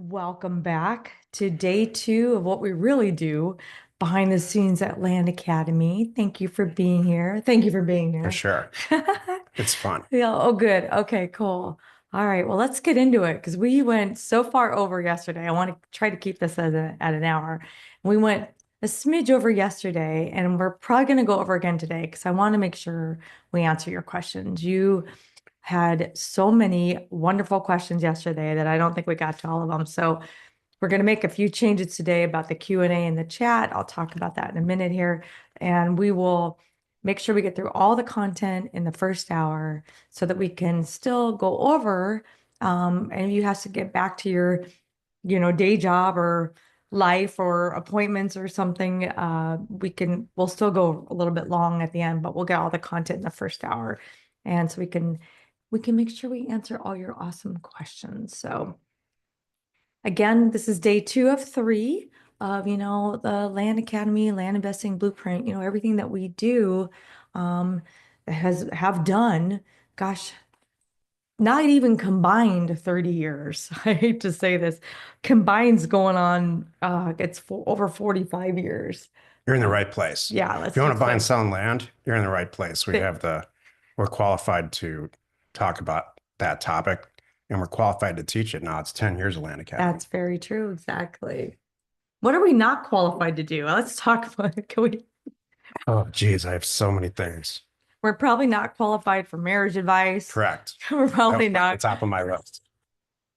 Welcome back to day 2 of what we really do behind the scenes at Land Academy. Thank you for being here. Thank you for being For here. sure. It's fun. Yeah, oh, good. Okay, cool. All right, well, let's get into it because we went so far over yesterday. I want to try to keep this at an hour. We went a smidge over yesterday, and we're probably going to go over again today because I want to make sure we answer your questions. You had so many wonderful questions yesterday that I don't think we got to all of them. So we're going to make a few changes today about the Q&A in the chat. I'll talk about that in a minute here. And we will make sure we get through all the content in the first hour so that we can still go over. And you have to get back to your, day job or life or appointments or something. We'll still go a little bit long at the end, but we'll get all the content in the first hour. And so we can make sure we answer all your awesome questions. So again, this is day 2 of 3 of, the Land Academy, Land Investing Blueprint, everything that we do, have done, gosh, not even combined 30 years. I hate to say this, combines going on, it's over 45 years. You're in the right place. Yeah, If let's you want to just buy and say. sell land, you're in the right place. We're qualified to talk about that topic and we're qualified to teach it. Now it's 10 years of Land Academy. That's very true. Exactly. What are we not qualified to do? Let's talk about it. Oh, geez, I have so many things. We're probably not qualified for marriage advice. Correct. We're probably That was at not. the top of my list.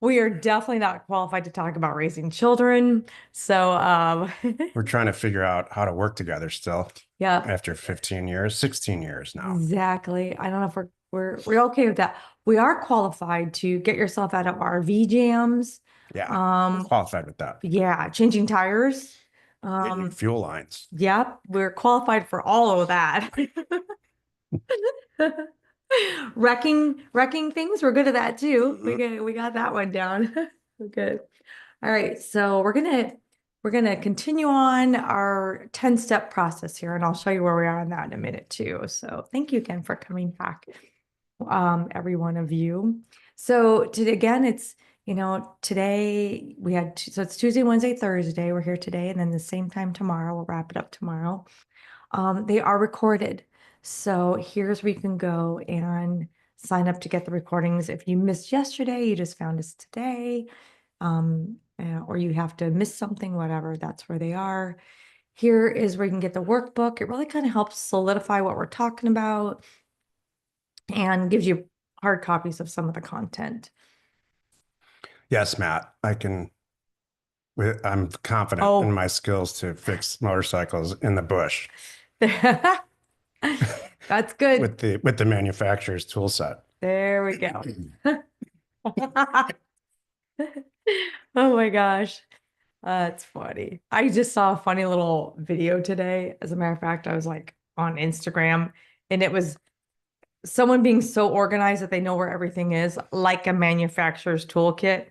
We are definitely not qualified to talk about raising children. So, We're trying to figure out how to work together still yeah, after 15 years, 16 years now. exactly. I don't know if we're okay with that. We are qualified to get yourself out of RV jams. Yeah, we're Um, qualified with that. yeah, changing tires. Changing fuel lines. Yep, we're qualified for all of that. Wrecking things, we're good at that too. We got that one down. We're good. All right, so we're gonna continue on our 10-step process here, and I'll show you where we are on that in a minute too. So thank you again for coming back, every one of you. So today again, it's today we had so it's Tuesday, Wednesday, Thursday. We're here today, and then the same time tomorrow. We'll wrap it up tomorrow. They are recorded. So here's where you can go and sign up to get the recordings. If you missed yesterday, you just found us today, or you have to miss something, whatever, that's where they are. Here is where you can get the workbook. It really kind of helps solidify what we're talking about and gives you hard copies of some of the content. Yes, Matt, I'm confident Oh, in my skills to fix motorcycles in the bush that's good. with the manufacturer's tool set. There we go. Oh my gosh. That's funny. I just saw a funny little video today. As a matter of fact, I was like on Instagram and it was someone being so organized that they know where everything is, like a manufacturer's toolkit.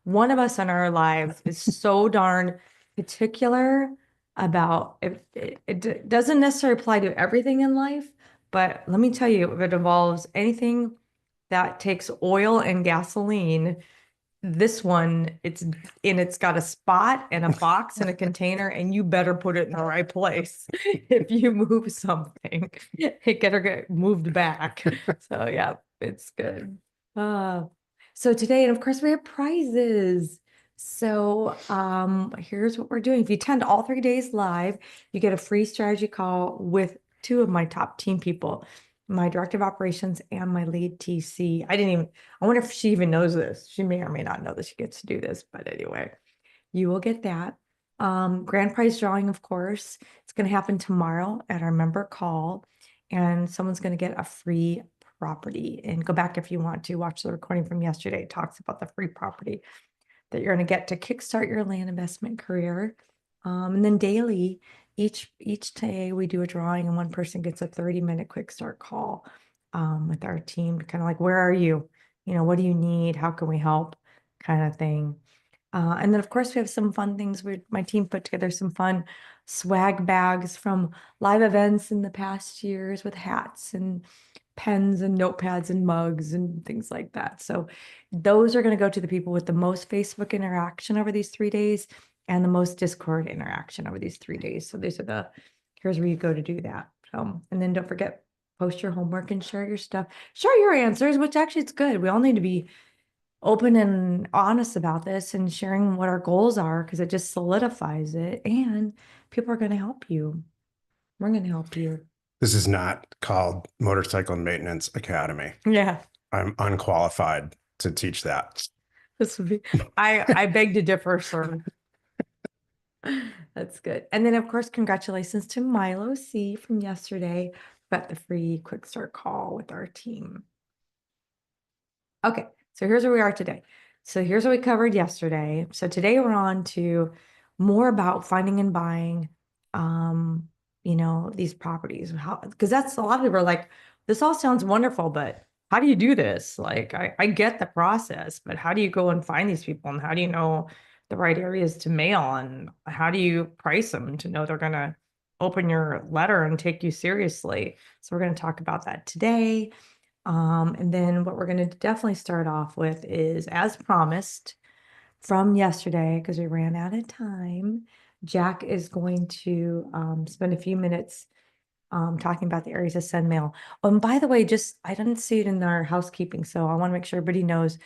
One of us in our lives is so darn particular about it doesn't necessarily apply to everything in life, but let me tell you, if it involves anything that takes oil and gasoline, this one, it's got a spot and a box and a container, and you better put it in the right place. If you move something, it better get moved back. So yeah, it's good. Uh, so today, and of course, we have prizes. So here's what we're doing. If you attend all 3 days live, you get a free strategy call with 2 of my top team people, my director of operations and my lead TC. I wonder if she even knows this. She may or may not know that she gets to do this, but anyway, you will get that. Grand prize drawing, of course, it's going to happen tomorrow at our member call, and someone's going to get a free property. And go back if you want to watch the recording from yesterday. It talks about the free property that you're going to get to kickstart your land investment career. And then daily, each day we do a drawing and one person gets a 30-minute quick start call with our team, kind of like, where are you? What do you need? How can we help? Kind of thing. And then of course we have some fun things. My team put together some fun swag bags from live events in the past years with hats and pens and notepads and mugs and things like that. So those are going to go to the people with the most Facebook interaction over these 3 days and the most Discord interaction over these 3 days. So these are here's where you go to do that. And then don't forget, post your homework and share your stuff. Share your answers, which actually it's good. We all need to be open and honest about this and sharing what our goals are because it just solidifies it. And people are going to help you. We're going to help you. This is not called Motorcycle Maintenance Academy. Yeah. I'm unqualified to teach that. This would be, I beg to differ, sir. That's good. And then, of course, congratulations to Milo C from yesterday about the free quick start call with our team. Okay, so here's where we are today. So here's what we covered yesterday. So today we're on to more about finding and buying, these properties. How, because that's a lot of people are like, this all sounds wonderful, but how do you do this? Like, I get the process, but how do you go and find these people? And how do you know the right areas to mail? And how do you price them to know they're going to open your letter and take you seriously? So we're going to talk about that today. And then what we're going to definitely start off with is, as promised from yesterday, because we ran out of time, Jack is going to spend a few minutes talking about the areas to send mail. Oh, and by the way, I didn't see it in our housekeeping, so I want to make sure everybody knows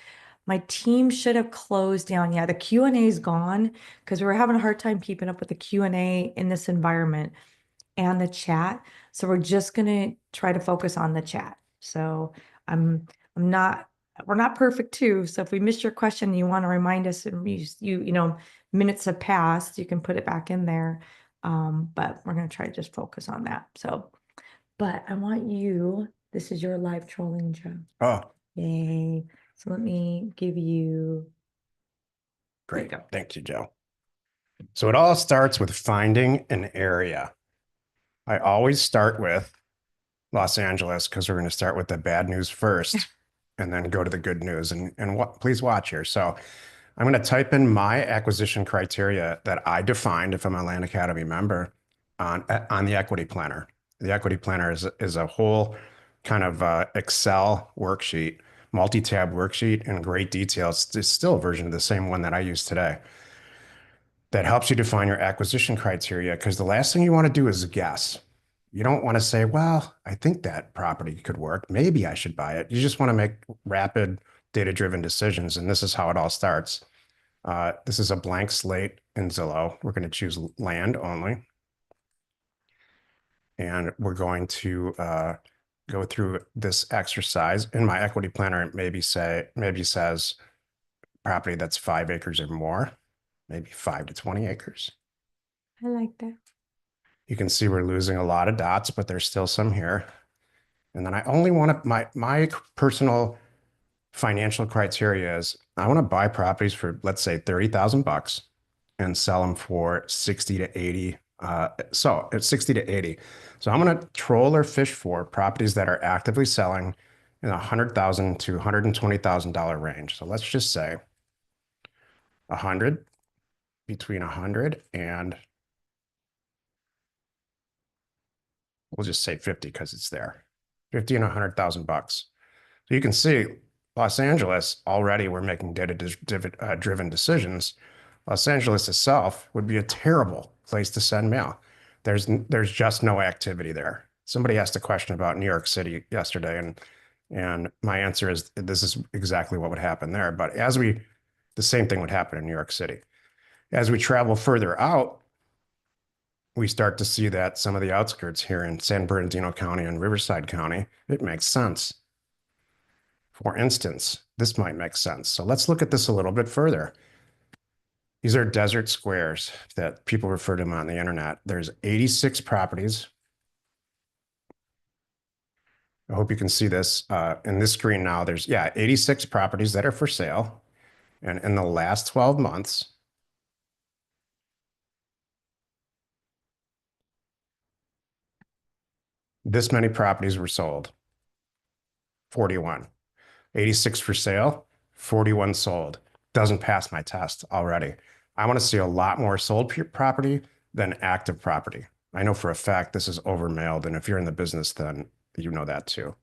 my team should have closed down. Yeah, the Q&A is gone because we were having a hard time keeping up with the Q&A in this environment and the chat. So we're just going to try to focus on the chat. So I'm not, we're not perfect too. So if we missed your question, you want to remind us and minutes have passed, you can put it back in there. But we're going to try to just focus on that. So, but I want this is your live trolling, Joe. Oh, Yay. So let me give you. great. Thank you, Joe. So it all starts with finding an area. I always start with Los Angeles because we're going to start with the bad news first and then go to the good news. And please watch here. So I'm going to type in my acquisition criteria that I defined if I'm a Land Academy member on the equity planner. The equity planner is a whole kind of Excel worksheet, multi-tab worksheet in great detail. It's still a version of the same one that I use today that helps you define your acquisition criteria, because the last thing you want to do is guess. You don't want to say, well, I think that property could work. Maybe I should buy it. You just want to make rapid data-driven decisions. And this is how it all starts. This is a blank slate in Zillow. We're going to choose land only. And we're going to go through this exercise. In my equity planner, it maybe says property that's 5 acres or more, maybe 5 to 20 acres. I like that. You can see we're losing a lot of dots, but there's still some here. And then I only want to, my personal financial criteria is I want to buy properties for, let's say, 30,000 bucks and sell them for 60 to 80. So it's 60 to 80. So I'm going to troll or fish for properties that are actively selling in a $100,000 to $120,000 range. So let's just say 100, between 100 and we'll just say 50 because it's there. 50 and 100,000 bucks. So you can see Los Angeles, already we're making data-driven decisions. Los Angeles itself would be a terrible place to send mail. There's just no activity there. Somebody asked a question about New York City yesterday, and my answer is this is exactly what would happen there. But the same thing would happen in New York City. As we travel further out, we start to see that some of the outskirts here in San Bernardino County and Riverside County, it makes sense. For instance, this might make sense. So let's look at this a little bit further. These are desert squares that people refer to them on the internet. There's 86 properties. I hope you can see this in this screen now. There's, 86 properties that are for sale. And in the last 12 months, this many properties were sold. 41. 86 for sale, 41 sold. Doesn't pass my test already. I want to see a lot more sold property than active property. I know for a fact this is overmailed, and if you're in the business, then you know that too.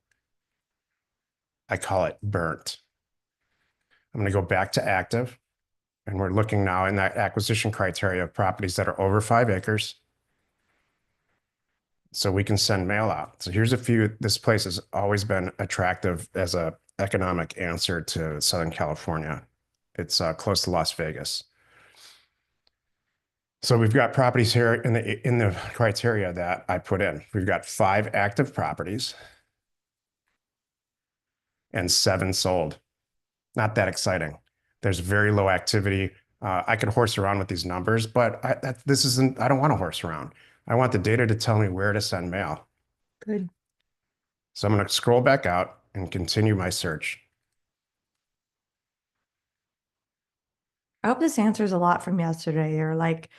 I call it burnt. I'm going to go back to active, and we're looking now in that acquisition criteria of properties that are over 5 acres. So we can send mail out. So here's a few. This place has always been attractive as a economic answer to Southern California. It's close to Las Vegas. So we've got properties here in the criteria that I put in. We've got 5 active properties and 7 sold. Not that exciting. There's very low activity. I could horse around with these numbers, but this isn't, I don't want to horse around. I want the data to tell me where to send mail. Good. So I'm going to scroll back out and continue my search. I hope this answers a lot from yesterday. You're like,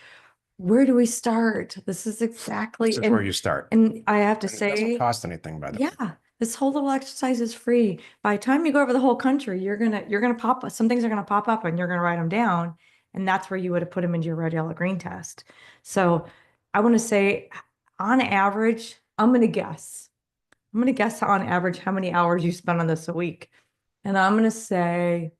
where do we start? This is exactly, This is where you start. and I have to And it doesn't say, cost anything, by the way. yeah, this whole little exercise is free. By the time you go over the whole country, you're gonna pop some things are gonna pop up and you're gonna write them down. And that's where you would have put them into your red, yellow, green test. So I want to say on average, I'm gonna guess. I'm gonna guess on average how many hours you spend on this a week. And I'm gonna say,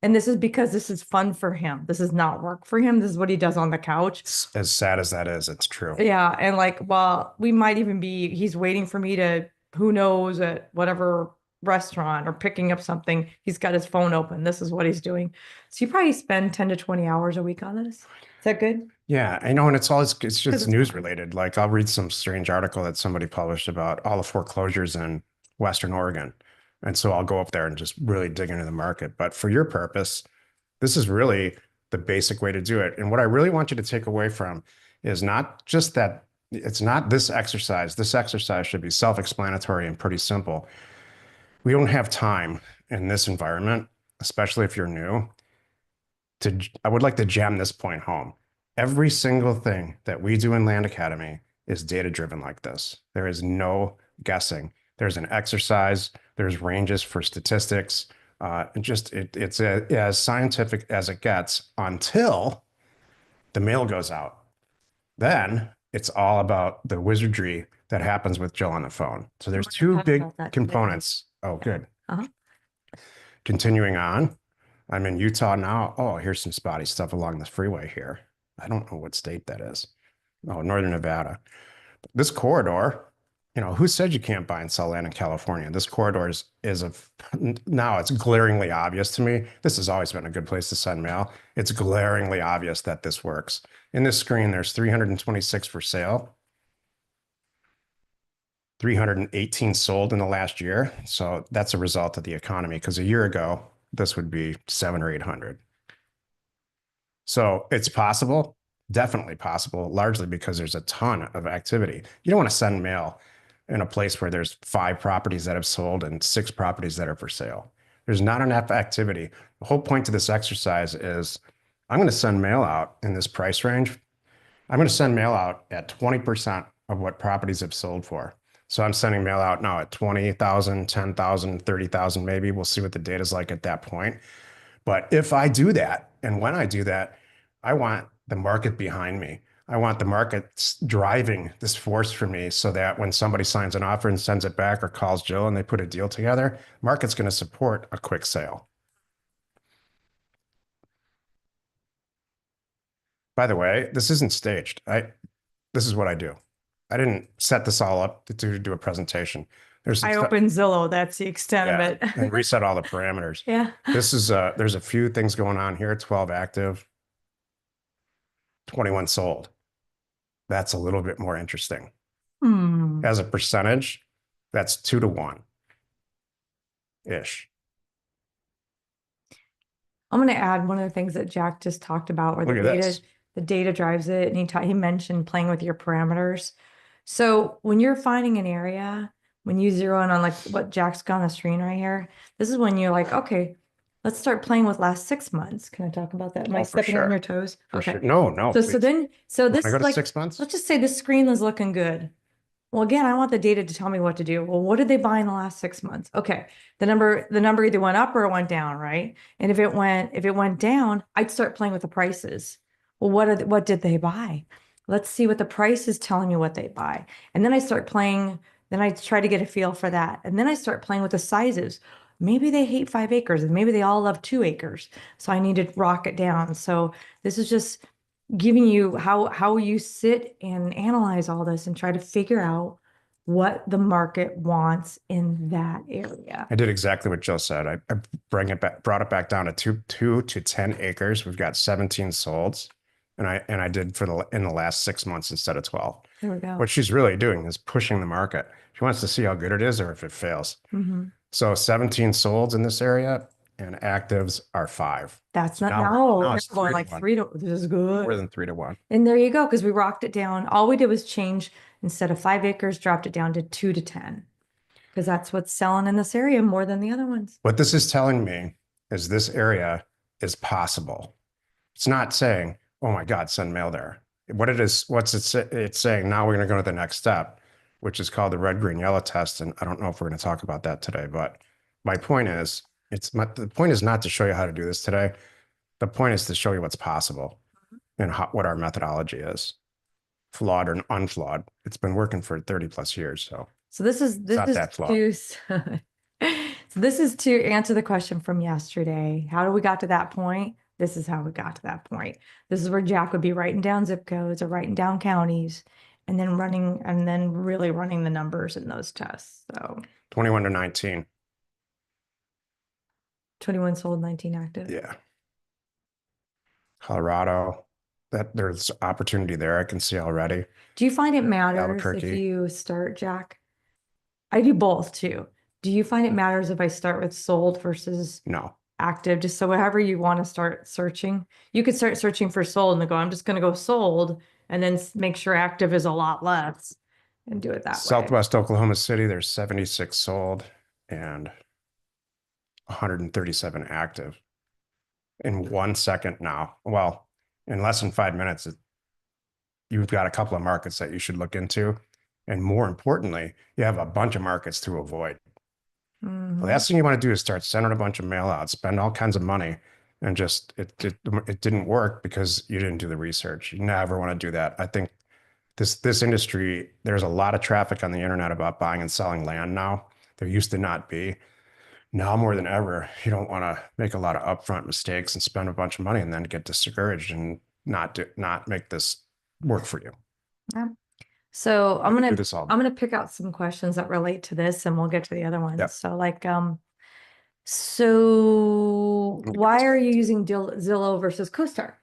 and this is because this is fun for him. This is not work for him. This is what he does on the couch. As sad as that is, it's true. Yeah. And like, well, we might even be, he's waiting for me to, who knows, at whatever restaurant or picking up something. He's got his phone open. This is what he's doing. So you probably spend 10 to 20 hours a week on this. Is that good? Yeah, I know, and it's just it's news fun. related. Like I'll read some strange article that somebody published about all the foreclosures in Western Oregon. And so I'll go up there and just really dig into the market. But for your purpose, this is really the basic way to do it. And what I really want you to take away from is not just that it's not this exercise. This exercise should be self-explanatory and pretty simple. We don't have time in this environment, especially if you're new, I would like to jam this point home. Every single thing that we do in Land Academy is data driven like this. There is no guessing. There's an exercise, there's ranges for statistics. It's as scientific as it gets until the mail goes out. Then it's all about the wizardry that happens with Jill on the phone. So there's We're gonna 2 talk big about that today. components. Oh, good. Uh-huh. Continuing on, I'm in Utah now. Oh, here's some spotty stuff along the freeway here. I don't know what state that is. Oh, Northern Nevada. This corridor, who said you can't buy and sell land in California? This corridor now it's glaringly obvious to me. This has always been a good place to send mail. It's glaringly obvious that this works. In this screen, there's 326 for sale. 318 sold in the last year. So that's a result of the economy, because a year ago, this would be 700 or 800. So it's possible, definitely possible, largely because there's a ton of activity. You don't want to send mail in a place where there's 5 properties that have sold and 6 properties that are for sale. There's not enough activity. The whole point to this exercise is I'm going to send mail out in this price range. I'm going to send mail out at 20% of what properties have sold for. So I'm sending mail out now at 20,000, 10,000, 30,000, maybe. We'll see what the data is like at that point. But if I do that, and when I do that, I want the market behind me. I want the market driving this force for me, so that when somebody signs an offer and sends it back or calls Jill and they put a deal together, market's going to support a quick sale. By the way, this isn't staged. This is what I do. I didn't set this all up to do a presentation. I opened Zillow. That's the extent of it. And reset all the parameters. Yeah. There's a few things going on here. 12 active, 21 sold. That's a little bit more interesting. As a percentage, that's 2 to 1 ish. I'm going to add one of the things that Jack just talked about, where the data drives it. And he mentioned playing with your parameters. So when you're finding an area, when you zero in on like what Jack's got on the screen right here, this is when you're like, okay, let's start playing with last 6 months. Can I talk about that? Am I stepping on your toes? Okay. Sure. No. So this I go to like 6 months. Let's just say this screen is looking good. Well, again, I want the data to tell me what to do. Well, what did they buy in the last 6 months? Okay. The number either went up or it went down, right? And if it went down, I'd start playing with the prices. Well, what did they buy? Let's see what the price is telling me what they buy. And then I start playing, then I try to get a feel for that. And then I start playing with the sizes. maybe they hate 5 acres and maybe they all love 2 acres. So I need to rock it down. So this is just giving you how you sit and analyze all this and try to figure out what the market wants in that area. I did exactly what Jill said. I brought it back down to 2 to 10 acres. We've got 17 solds. And I did in the last 6 months instead of 12. There we go. What she's really doing is pushing the market. She wants to see how good it is or if it fails. Mhm. So 17 solds in this area and actives are 5. That's not Now now it's we're going 3 to like 1. 3 to, this is good. More than 3 to 1. And there you go, because we rocked it down. All we did was change instead of 5 acres, dropped it down to 2 to 10. Because that's what's selling in this area more than the other ones. What this is telling me is this area is possible. It's not saying, oh my God, send mail there. It's saying now we're going to go to the next step, which is called the red, green, yellow test. And I don't know if we're going to talk about that today, but my point is, the point is not to show you how to do this today. The point is to show you what's possible and what our methodology is, flawed or unflawed. It's been working for 30 plus years. So this is not that flawed. So this is to answer the question from yesterday. How do we got to that point? This is how we got to that point. This is where Jack would be writing down zip codes or writing down counties and then really running the numbers in those tests. So 21 to 19. 21 sold, 19 active. Yeah. Colorado, that there's opportunity there. I can see already. Do you find it matters if Albuquerque. you start, Jack? I do both too. Do you find it matters if I start with sold versus No. active? Just so wherever you want to start searching, you could start searching for sold and go, I'm just going to go sold and then make sure active is a lot less and do it that way. Southwest Oklahoma City, there's 76 sold and 137 active in 1 second now. Well, in less than 5 minutes, you've got a couple of markets that you should look into. And more importantly, you have a bunch of markets to avoid. Mhm. The last thing you want to do is start sending a bunch of mail out, spend all kinds of money, and just it didn't work because you didn't do the research. You never want to do that. I think this industry, there's a lot of traffic on the internet about buying and selling land now. There used to not be. Now more than ever, you don't want to make a lot of upfront mistakes and spend a bunch of money and then get discouraged and not make this work for you. Yeah. So I I'm do this all. gonna pick out some questions that relate to this and we'll get to the other ones. Yep. So like so why are you using Zillow versus CoStar?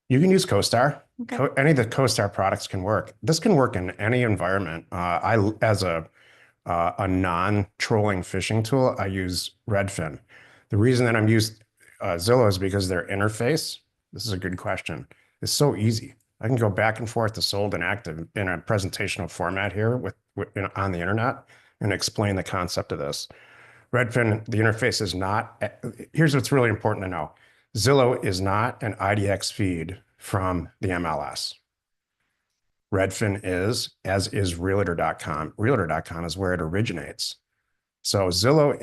You can use CoStar. Okay. Any of the CoStar products can work. This can work in any environment. As a non-trolling phishing tool, I use Redfin. The reason that I'm used Zillow is because their interface, this is a good question, is so easy. I can go back and forth to sold and active in a presentational format here on the internet and explain the concept of this. Redfin, the interface is not, here's what's really important to know. Zillow is not an IDX feed from the MLS. Redfin is, as is Realtor.com. Realtor.com is where it originates. So Zillow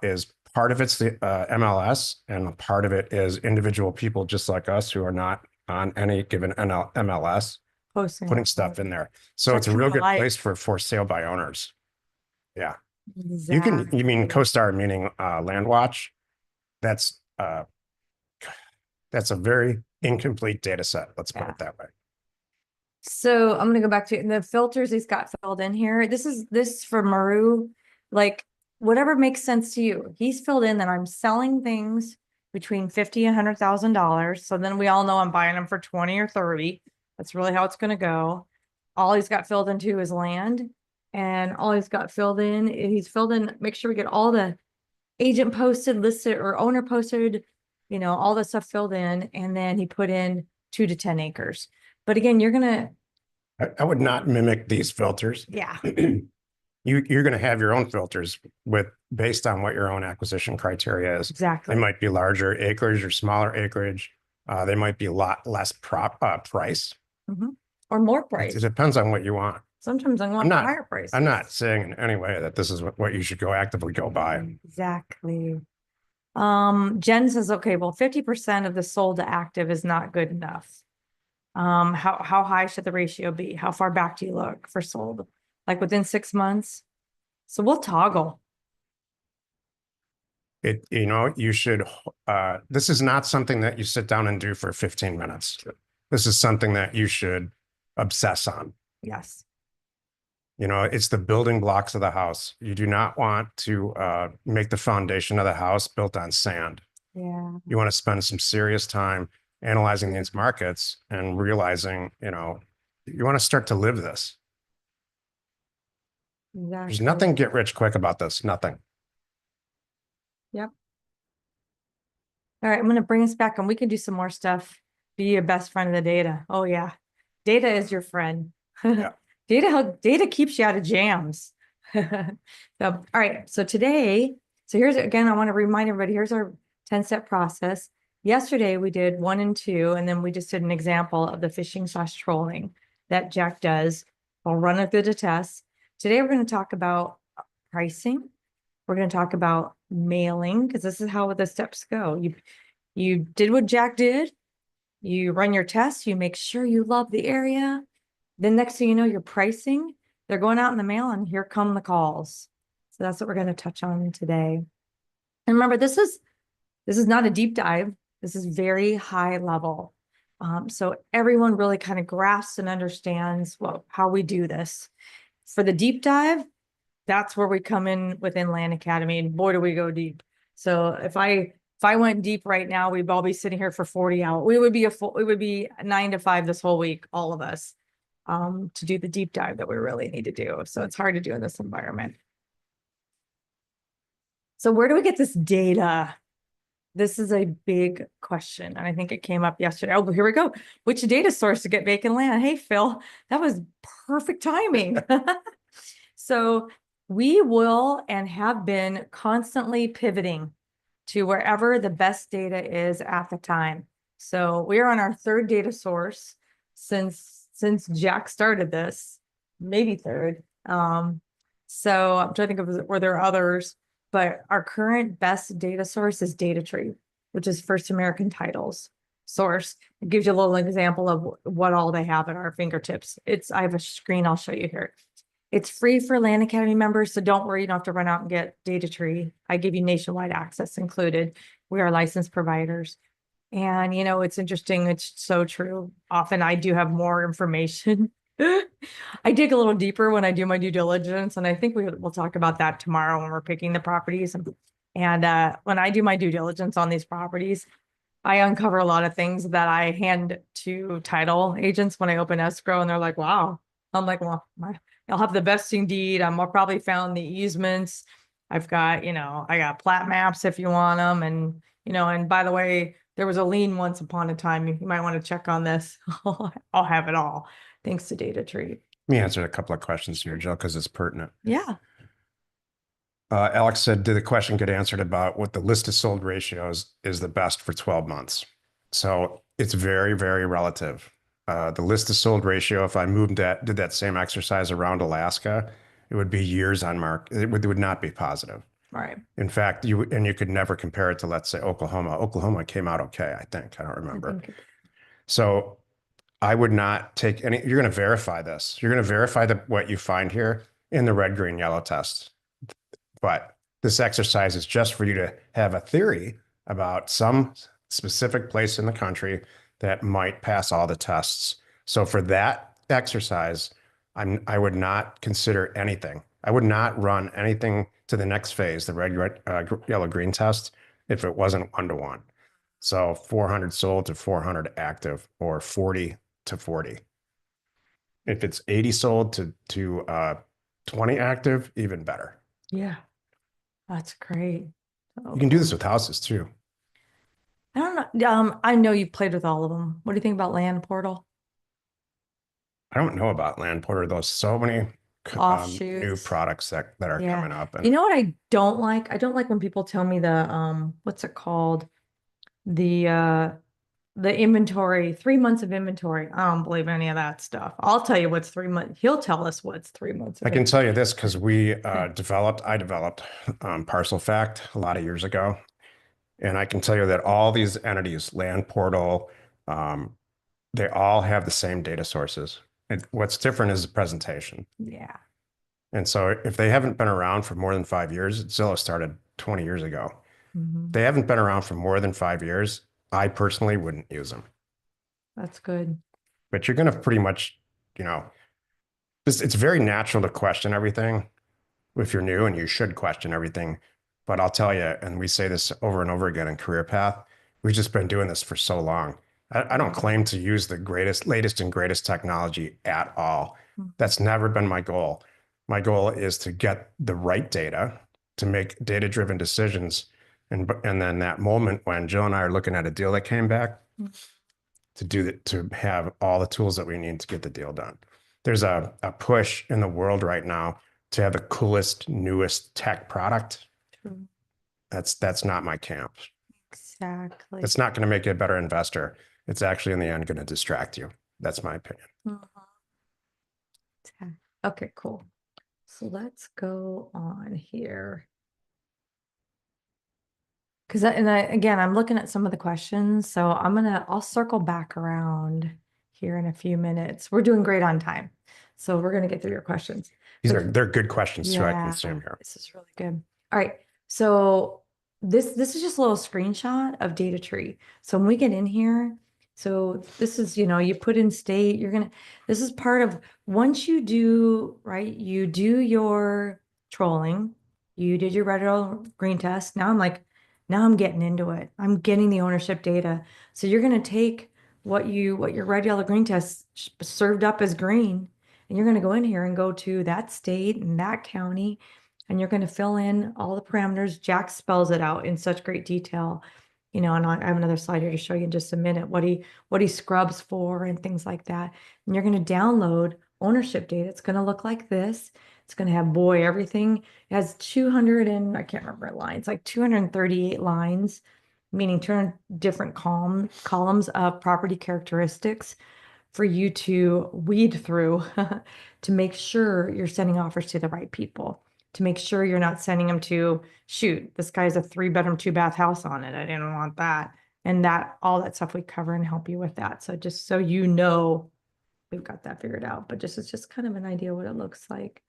is part of it's the MLS, and part of it is individual people just like us who are not on any given MLS putting stuff in there. So it's a real good place for sale by owners. Yeah. Exactly. You mean CoStar, meaning LandWatch? That's a very incomplete data set. Let's put it that way. So I'm gonna go back to the filters he's got filled in here. This for Maru, like whatever makes sense to you. He's filled in that I'm selling things between $50,000 and $100,000. So then we all know I'm buying them for 20 or 30. That's really how it's gonna go. All he's got filled into is land, and all he's got filled in, he's filled in, make sure we get all the agent posted, listed, or owner posted, all the stuff filled in, and then he put in 2 to 10 acres. But again, you're gonna, I would not mimic these filters. yeah, You're going to have your own filters based on what your own acquisition criteria is. exactly. They might be larger acreage or smaller acreage. They might be a lot less price. Or more price. It depends on what you want. Sometimes I want higher price. I'm not saying in any way that this is what you should go actively go buy. Exactly. Jen says, okay, well, 50% of the sold to active is not good enough. How high should the ratio be? How far back do you look for sold? Like within 6 months? So we'll toggle. You should, this is not something that you sit down and do for 15 minutes. This is something that you should obsess on. Yes. It's the building blocks of the house. You do not want to make the foundation of the house built on sand. Yeah, You want to spend some serious time analyzing these markets and realizing, you want to start to live this. There's exactly. nothing get rich quick about this. Nothing. Yep. All right, I'm going to bring us back and we can do some more stuff. Be a best friend of the data. Oh yeah. Data is your friend. Yeah. Data keeps you out of jams. All right. So today, here's again, I want to remind everybody, here's our 10-step process. Yesterday we did 1 and 2, and then we just did an example of the phishing/trolling that Jack does. I'll run it through the tests. Today we're going to talk about pricing. We're going to talk about mailing, because this is how the steps go. You did what Jack did. You run your tests. You make sure you love the area. Then next thing you know, you're pricing. They're going out in the mail, and here come the calls. So that's what we're going to touch on today. And remember, this is not a deep dive. This is very high level. So everyone really kind of grasps and understands how we do this. For the deep dive, that's where we come in within Land Academy, and boy, do we go deep. So if I went deep right now, we'd all be sitting here for 40 hours. We would be 9 to 5 this whole week, all of us, to do the deep dive that we really need to do. So it's hard to do in this environment. So where do we get this data? This is a big question, and I think it came up yesterday. Oh, here we go. Which data source to get vacant land? Hey, Phil, that was perfect timing. So we will and have been constantly pivoting to wherever the best data is at the time. So we are on our 3rd data source since Jack started this, maybe 3rd. So I'm trying to think of, were there others? But our current best data source is DataTree, which is First American Titles source. It gives you a little example of what all they have at our fingertips. I have a screen I'll show you here. It's free for Land Academy members, so don't worry, you don't have to run out and get DataTree. I give you nationwide access included. We are licensed providers. And it's interesting, it's so true. Often I do have more information. I dig a little deeper when I do my due diligence, and I think we'll talk about that tomorrow when we're picking the properties. And when I do my due diligence on these properties, I uncover a lot of things that I hand to title agents when I open escrow, and they're like, wow. I'm like, well, I'll have the vesting deed. I'll probably found the easements. I've got, I got plat maps if you want them. And, and by the way, there was a lien once upon a time. You might want to check on this. I'll have it all. Thanks to DataTree. Let me answer a couple of questions here, Jill, because it's pertinent. Yeah. Alex said, did the question get answered about what the list to sold ratios is the best for 12 months? So it's very, very relative. The list to sold ratio, if I did that same exercise around Alaska, it would be years on mark. It would not be positive. Right. In fact, you could never compare it to, let's say, Oklahoma. Oklahoma came out okay, I think. I don't remember. So I would not take any. You're going to verify this. You're going to verify what you find here in the red, green, yellow test. But this exercise is just for you to have a theory about some specific place in the country that might pass all the tests. So for that exercise, I would not consider anything. I would not run anything to the next phase, the red, yellow, green test, if it wasn't 1-to-1. So 400 sold to 400 active, or 40 to 40. If it's 80 sold to 20 active, even better. Yeah. That's great. You can do this with houses too. I don't know. I know you've played with all of them. What do you think about Land Portal? I don't know about Land Porter. There's so many new products that are coming up. And you know what I don't like? I don't like when people tell me the what's it called? The inventory, 3 months of inventory. I don't believe any of that stuff. I'll tell you what's 3 months. He'll tell us what's 3 months. I can tell you this because I developed Parcel Fact a lot of years ago. And I can tell you that all these entities, Land Portal, they all have the same data sources. And what's different is the presentation. Yeah. And so if they haven't been around for more than 5 years, Zillow started 20 years ago. Mhm. They haven't been around for more than 5 years. I personally wouldn't use them, That's good. but you're going to pretty much, you know, it's very natural to question everything if you're new, and you should question everything. But I'll tell you, and we say this over and over again in Career Path, we've just been doing this for so long. I don't claim to use the greatest, latest and greatest technology at all. Mhm. That's never been my goal. My goal is to get the right data, to make data-driven decisions. And then that moment when Jill and I are looking at a deal that came back, to do that, to have all the tools that we need to get the deal done. There's a push in the world right now to have the coolest, newest tech product. True. That's not my camp. Exactly. It's not going to make you a better investor. It's actually in the end going to distract you. That's my opinion. Mhm. Okay, cool. So let's go on here. Because again, I'm looking at some of the questions, so I'll circle back around here in a few minutes. We're doing great on time, so we're gonna get through your questions. They're good questions too, I Yeah, consume here. this is really good. All right, so this is just a little screenshot of data tree. So when we get in here, so this is, you put in state, this is part of, once you do, right, you do your trolling, you did your red yellow green test. Now I'm getting into it. I'm getting the ownership data. So you're gonna take what your red yellow green test served up as green, and you're going to go in here and go to that state and that county, and you're going to fill in all the parameters. Jack spells it out in such great detail, and I have another slide here to show you in just a minute what he scrubs for and things like that. And you're going to download ownership data. It's going to look like this. It's going to have, boy, everything. It has 200 and I can't remember lines, like 238 lines, meaning 200 different columns of property characteristics for you to weed through to make sure you're sending offers to the right people, to make sure you're not sending them to, shoot, this guy's a 3-bedroom, 2-bath house on it. I didn't want that. And all that stuff we cover and help you with that. So just so you know, we've got that figured out, but it's just kind of an idea what it looks like.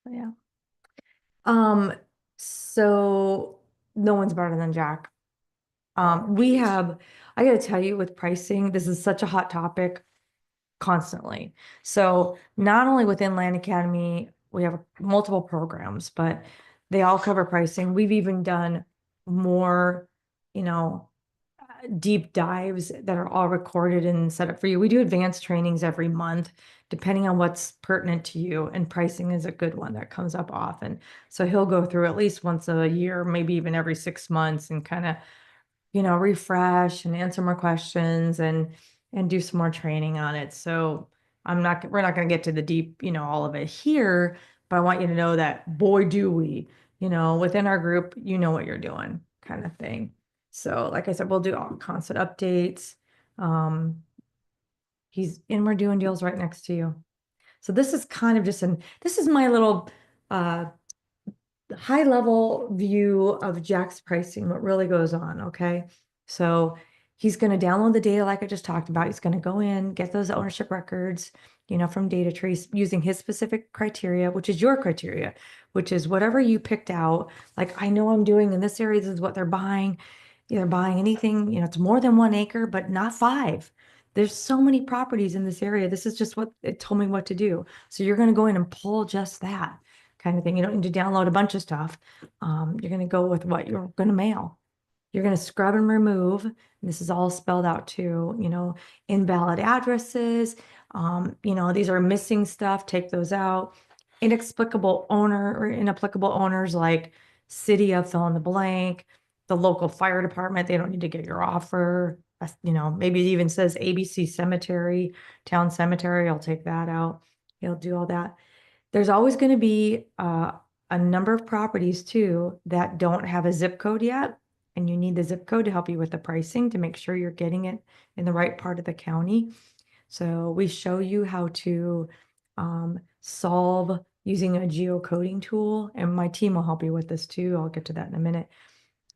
But yeah. So no one's better than Jack. I gotta tell you, with pricing, this is such a hot topic constantly. So not only within Land Academy, we have multiple programs, but they all cover pricing. We've even done more, deep dives that are all recorded and set up for you. We do advanced trainings every month, depending on what's pertinent to you, and pricing is a good one that comes up often. So he'll go through at least once a year, maybe even every 6 months, and kind of refresh and answer more questions and do some more training on it. So we're not going to get to the deep, all of it here, but I want you to know that, boy, do we, within our group, what you're doing, kind of thing. So like I said, we'll do all constant updates. Um, we're doing deals right next to you. So this is kind of this is my little, high level view of Jack's pricing, what really goes on. Okay. So he's going to download the data like I just talked about. He's going to go in, get those ownership records, from data trees using his specific criteria, which is your criteria, which is whatever you picked out. Like, I know I'm doing in this area, this is what they're buying. They're buying anything, it's more than 1 acre, but not 5. There's so many properties in this area. This is just what it told me what to do. So you're going to go in and pull just that kind of thing. You don't need to download a bunch of stuff. You're going to go with what you're going to mail. You're going to scrub and remove. And this is all spelled out too, invalid addresses. These are missing stuff. Take those out. Inexplicable owner or inapplicable owners, like city of fill in the blank, the local fire department. They don't need to get your offer. Maybe it even says ABC Cemetery, Town Cemetery. I'll take that out. You'll do all that. There's always going to be a number of properties too that don't have a zip code yet. And you need the zip code to help you with the pricing to make sure you're getting it in the right part of the county. So we show you how to solve using a geocoding tool. And my team will help you with this too. I'll get to that in a minute.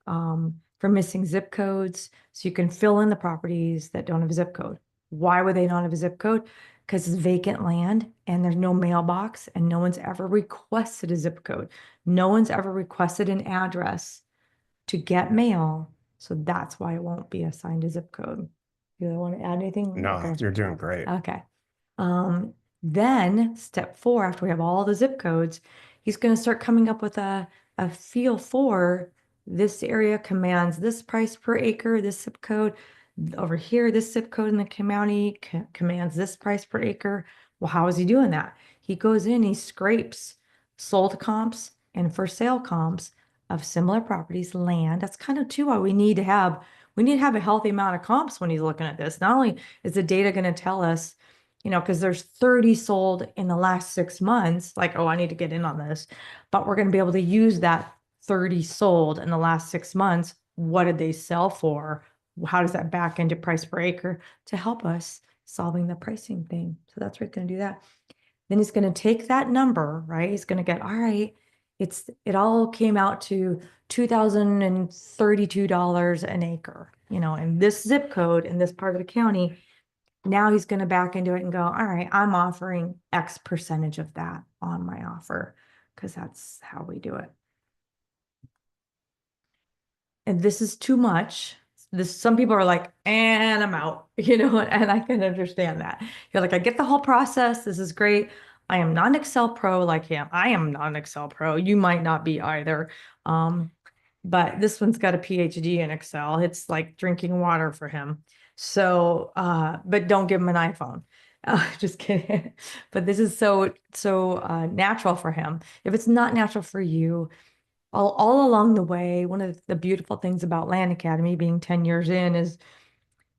For missing zip codes. So you can fill in the properties that don't have a zip code. Why would they not have a zip code? because it's vacant land and there's no mailbox and no one's ever requested a zip code. No one's ever requested an address to get mail. So that's why it won't be assigned a zip code. You want to add anything? No, Okay. you're doing great. Okay. Then step 4, after we have all the zip codes, he's going to start coming up with a feel for this area commands this price per acre, this zip code over here, this zip code in the county commands this price per acre. Well, how is he doing that? He goes in, he scrapes sold comps and for sale comps of similar properties, land. That's kind of too why we need to have a healthy amount of comps when he's looking at this. Not only is the data going to tell us, because there's 30 sold in the last 6 months, like, oh, I need to get in on this, but we're going to be able to use that 30 sold in the last 6 months. What did they sell for? How does that back into price per acre to help us solving the pricing thing? So that's where it's going to do that. Then he's going to take that number, right? He's going to get, all right, it all came out to $2,032 an acre, in this zip code in this part of the county. Now he's going to back into it and go, all right, I'm offering X percentage of that on my offer because that's how we do it. And this is too much. Some people are like, and I'm out, and I can understand that. You're like, I get the whole process. This is great. I am not an Excel pro like him. I am not an Excel pro. You might not be either. But this one's got a PhD in Excel. It's like drinking water for him. So, but don't give him an iPhone. Just kidding. But this is so natural for him. If it's not natural for you, all along the way, one of the beautiful things about Land Academy being 10 years in is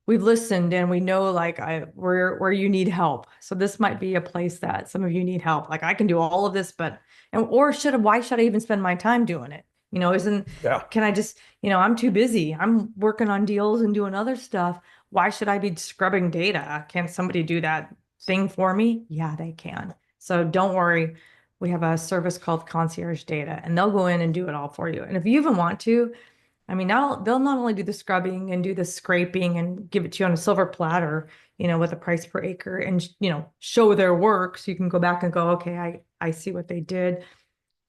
we've listened and we know like where you need help. So this might be a place that some of you need help. Like I can do all of this, but why should I even spend my time doing it? Can I just, I'm too busy. I'm working on deals and doing other stuff. Why should I be scrubbing data? Can't somebody do that thing for me? Yeah, they can. So don't worry. We have a service called Concierge Data, and they'll go in and do it all for you. And if you even want to, I mean, now they'll not only do the scrubbing and do the scraping and give it to you on a silver platter, with a price per acre and, show their work. So you can go back and go, okay, I see what they did.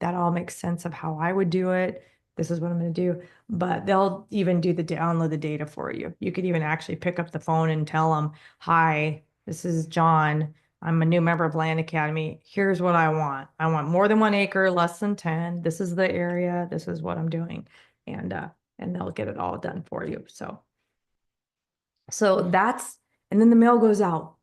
That all makes sense of how I would do it. This is what I'm going to do. But they'll even download the data for you. You could even actually pick up the phone and tell them, hi, this is John. I'm a new member of Land Academy. Here's what I want. I want more than 1 acre, less than 10. This is the area. This is what I'm doing. And they'll get it all done for you. So and then the mail goes out.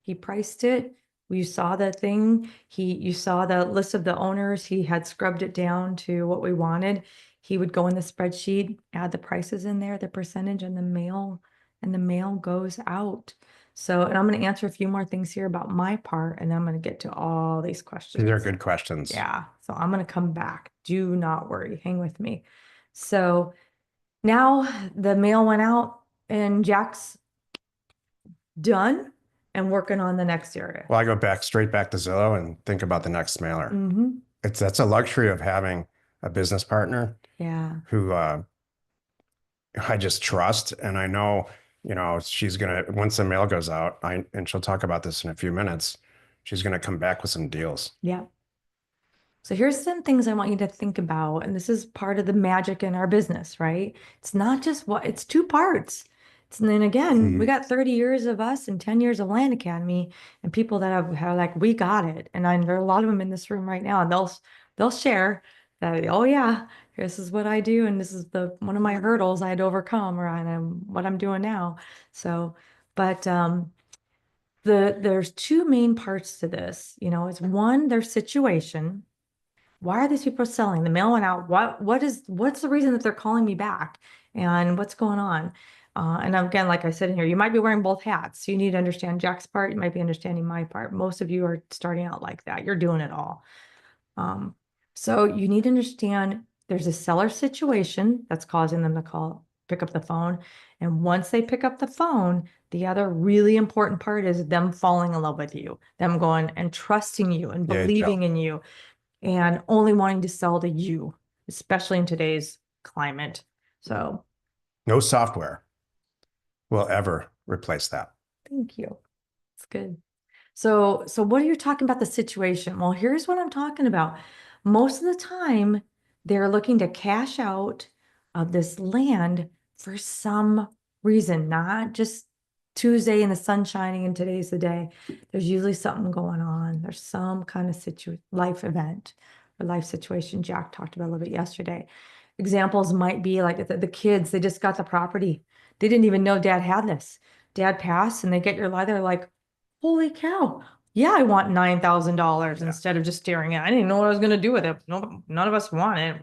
He priced it. You saw the thing. You saw the list of the owners. He had scrubbed it down to what we wanted. He would go in the spreadsheet, add the prices in there, the percentage, and the mail goes out. So, and I'm going to answer a few more things here about my part, and then I'm going to get to all these questions. These are good questions. Yeah. So I'm going to come back. Do not worry. Hang with me. So now the mail went out and Jack's done and working on the next area. Well, I go straight back to Zillow and think about the next mailer. That's a luxury of having a business partner. Yeah. Who I just trust. And I know, she's going to, once the mail goes out, and she'll talk about this in a few minutes, she's going to come back with some deals. Yeah. So here's some things I want you to think about. And this is part of the magic in our business, right? It's not just it's 2 parts. And then again, we got 30 years of us and 10 years of Land Academy and people that have like, we got it. And there are a lot of them in this room right now, and they'll share that, oh yeah, this is what I do. And this is one of my hurdles I had to overcome, or what I'm doing now. So, but, there's 2 main parts to this, it's one, their situation. Why are these people selling? The mail went out. What's the reason that they're calling me back? And what's going on? And again, like I said in here, you might be wearing both hats. So you need to understand Jack's part. You might be understanding my part. Most of you are starting out like that. You're doing it all. So you need to understand there's a seller situation that's causing them to pick up the phone. And once they pick up the phone, the other really important part is them falling in love with you, them going and trusting you and believing in you, and only wanting to sell to you, especially in today's climate. So no software will ever replace that. thank you. It's good. So what are you talking about the situation? Well, here's what I'm talking about. Most of the time, they're looking to cash out of this land for some reason, not just Tuesday and the sun shining and today's the day. There's usually something going on. There's some kind of life event or life situation. Jack talked about a little bit yesterday. Examples might be like the kids, they just got the property. They didn't even know dad had this. Dad passed and they get your letter like, holy cow. Yeah, I want $9,000 Yeah. instead of just staring at it. I didn't know what I was going to do with it. No, none of us want it.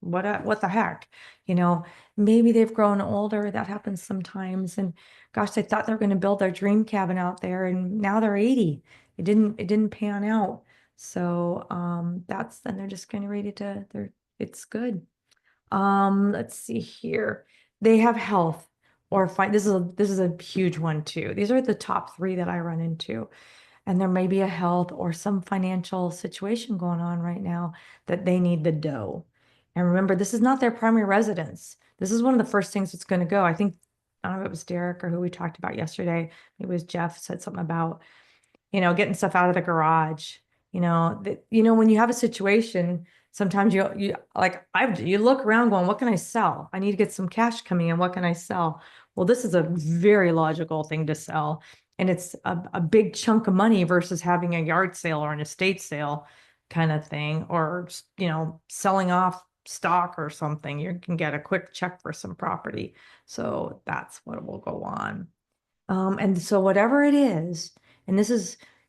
What the heck? You know, maybe they've grown older. That happens sometimes. And gosh, they thought they were going to build their dream cabin out there and now they're 80. It didn't pan out. So then they're just getting ready to it's good. Let's see here. They have health or find this is a huge one too. These are the top three that I run into. And there may be a health or some financial situation going on right now that they need the dough. And remember, this is not their primary residence. This is one of the first things that's going to go. I don't know if it was Derek or who we talked about yesterday. It was Jeff said something about getting stuff out of the garage. When you have a situation, sometimes you like you look around going, what can I sell? I need to get some cash coming in. What can I sell? Well, this is a very logical thing to sell. And it's a big chunk of money versus having a yard sale or an estate sale kind of thing, or selling off stock or something. You can get a quick check for some property. So that's what will go on. And so whatever it is, and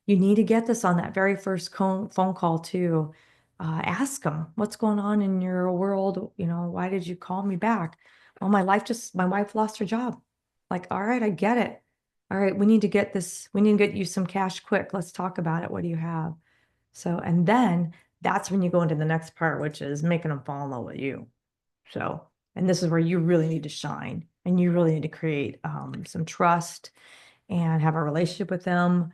you need to get this on that very first phone call too. Ask them what's going on in your world. Why did you call me back? Well, my wife lost her job. Like, all right, I get it. All right, we need to get this, we need to get you some cash quick. Let's talk about it. What do you have? So, and then that's when you go into the next part, which is making them fall in love with you. So, and this is where you really need to shine and you really need to create some trust and have a relationship with them,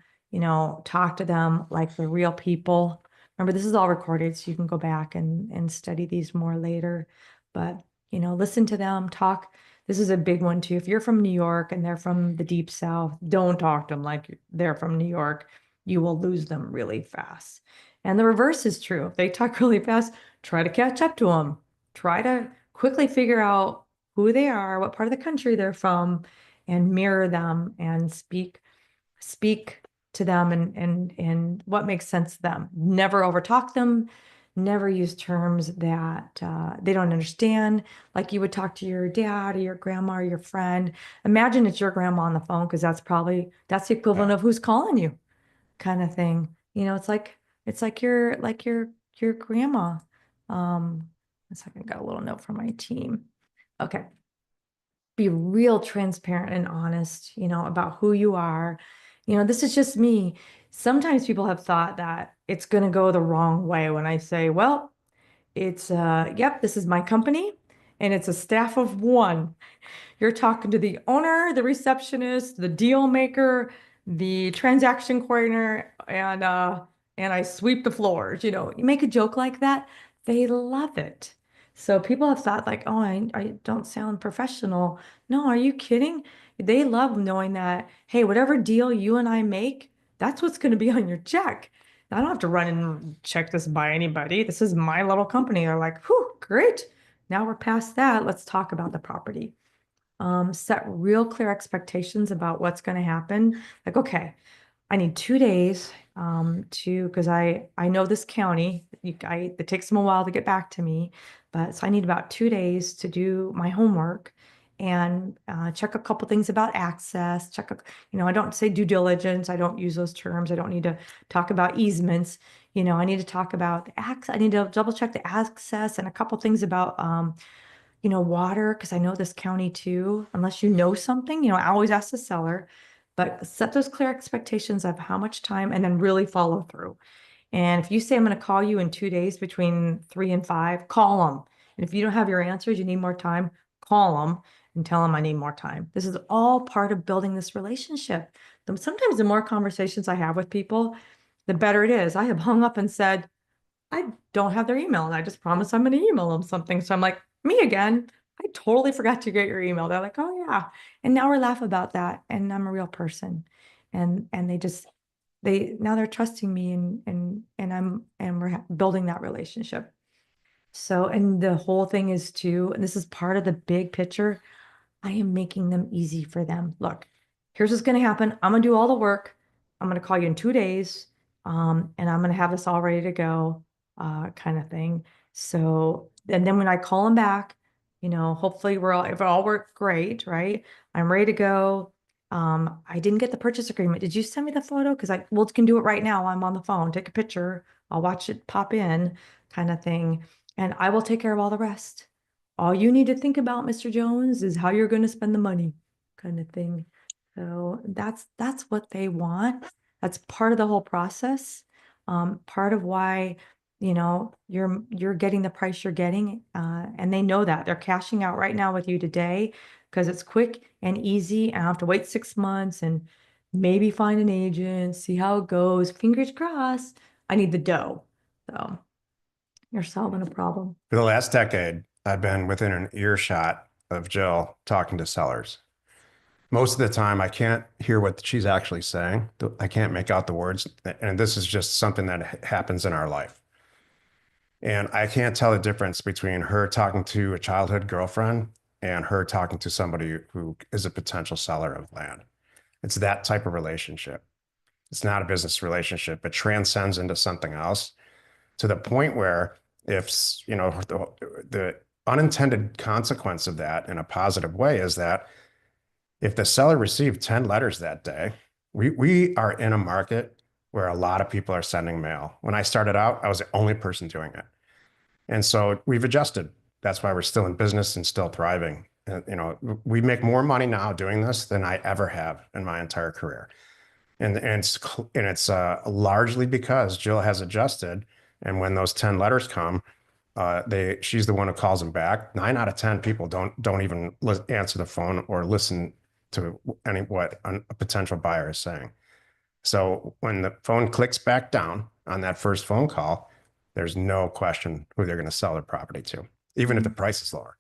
talk to them like they're real people. Remember, this is all recorded, so you can go back and study these more later. But, listen to them, talk. This is a big one too. If you're from New York and they're from the deep South, don't talk to them like they're from New York. You will lose them really fast. And the reverse is true. If they talk really fast, try to catch up to them. Try to quickly figure out who they are, what part of the country they're from, and mirror them and speak to them and what makes sense to them. Never overtalk them. Never use terms that they don't understand, like you would talk to your dad or your grandma or your friend. Imagine it's your grandma on the phone because that's the equivalent of who's calling you, kind of thing. It's like your grandma. One second, got a little note from my team. Okay, be real transparent and honest, about who you are. This is just me. Sometimes people have thought that it's going to go the wrong way when I say, well, yep, this is my company and it's a staff of one. You're talking to the owner, the receptionist, the deal maker, the transaction coordinator, and I sweep the floors. You make a joke like that, they love it. So people have thought like, oh, I don't sound professional. No, are you kidding? They love knowing that, hey, whatever deal you and I make, that's what's going to be on your check. I don't have to run and check this by anybody. This is my little company. They're like, whew, great. Now we're past that. Let's talk about the property. Set real clear expectations about what's going to happen. Like, okay, I need 2 days because I know this county. It takes them a while to get back to me, but so I need about 2 days to do my homework and check a couple things about access. I don't say due diligence. I don't use those terms. I don't need to talk about easements. I need to talk about the access. I need to double check the access and a couple things about water, because I know this county too. Unless you know something, I always ask the seller, but set those clear expectations of how much time and then really follow through. And if you say, I'm going to call you in 2 days between 3 and 5, call them. And if you don't have your answers, you need more time, call them and tell them I need more time. This is all part of building this relationship. Sometimes the more conversations I have with people, the better it is. I have hung up and said, I don't have their email, and I just promised I'm going to email them something. So I'm like, me again. I totally forgot to get your email. They're like, oh yeah. And now we laugh about that. And I'm a real person. And now they're trusting me and we're building that relationship. So, and the whole thing is too, and this is part of the big picture, I am making them easy for them. Look, here's what's going to happen. I'm going to do all the work. I'm going to call you in 2 days, and I'm going to have this all ready to go, kind of thing. So, and then when I call them back, hopefully if it all worked great, right? I'm ready to go. I didn't get the purchase agreement. Did you send me the photo? Because well, can do it right now. I'm on the phone. Take a picture. I'll watch it pop in, kind of thing, and I will take care of all the rest. All you need to think about, Mr. Jones, is how you're going to spend the money, kind of thing. So that's what they want. That's part of the whole process. Part of why, you're getting the price you're getting, and they know that they're cashing out right now with you today because it's quick and easy. And I don't have to wait 6 months and maybe find an agent, see how it goes. Fingers crossed. I need the dough. So you're solving a problem. For the last decade, I've been within an earshot of Jill talking to sellers. Most of the time, I can't hear what she's actually saying. I can't make out the words. And this is just something that happens in our life. And I can't tell the difference between her talking to a childhood girlfriend and her talking to somebody who is a potential seller of land. It's that type of relationship. It's not a business relationship. It transcends into something else to the point where if, the unintended consequence of that in a positive way is that if the seller received 10 letters that day, we are in a market where a lot of people are sending mail. When I started out, I was the only person doing it. And so we've adjusted. That's why we're still in business and still thriving. And, we make more money now doing this than I ever have in my entire career. And it's largely because Jill has adjusted. And when those 10 letters come, she's the one who calls them back. 9 out of 10 people don't even answer the phone or listen to what a potential buyer is saying. So when the phone clicks back down on that first phone call, there's no question who they're going to sell their property to, even if the price is lower.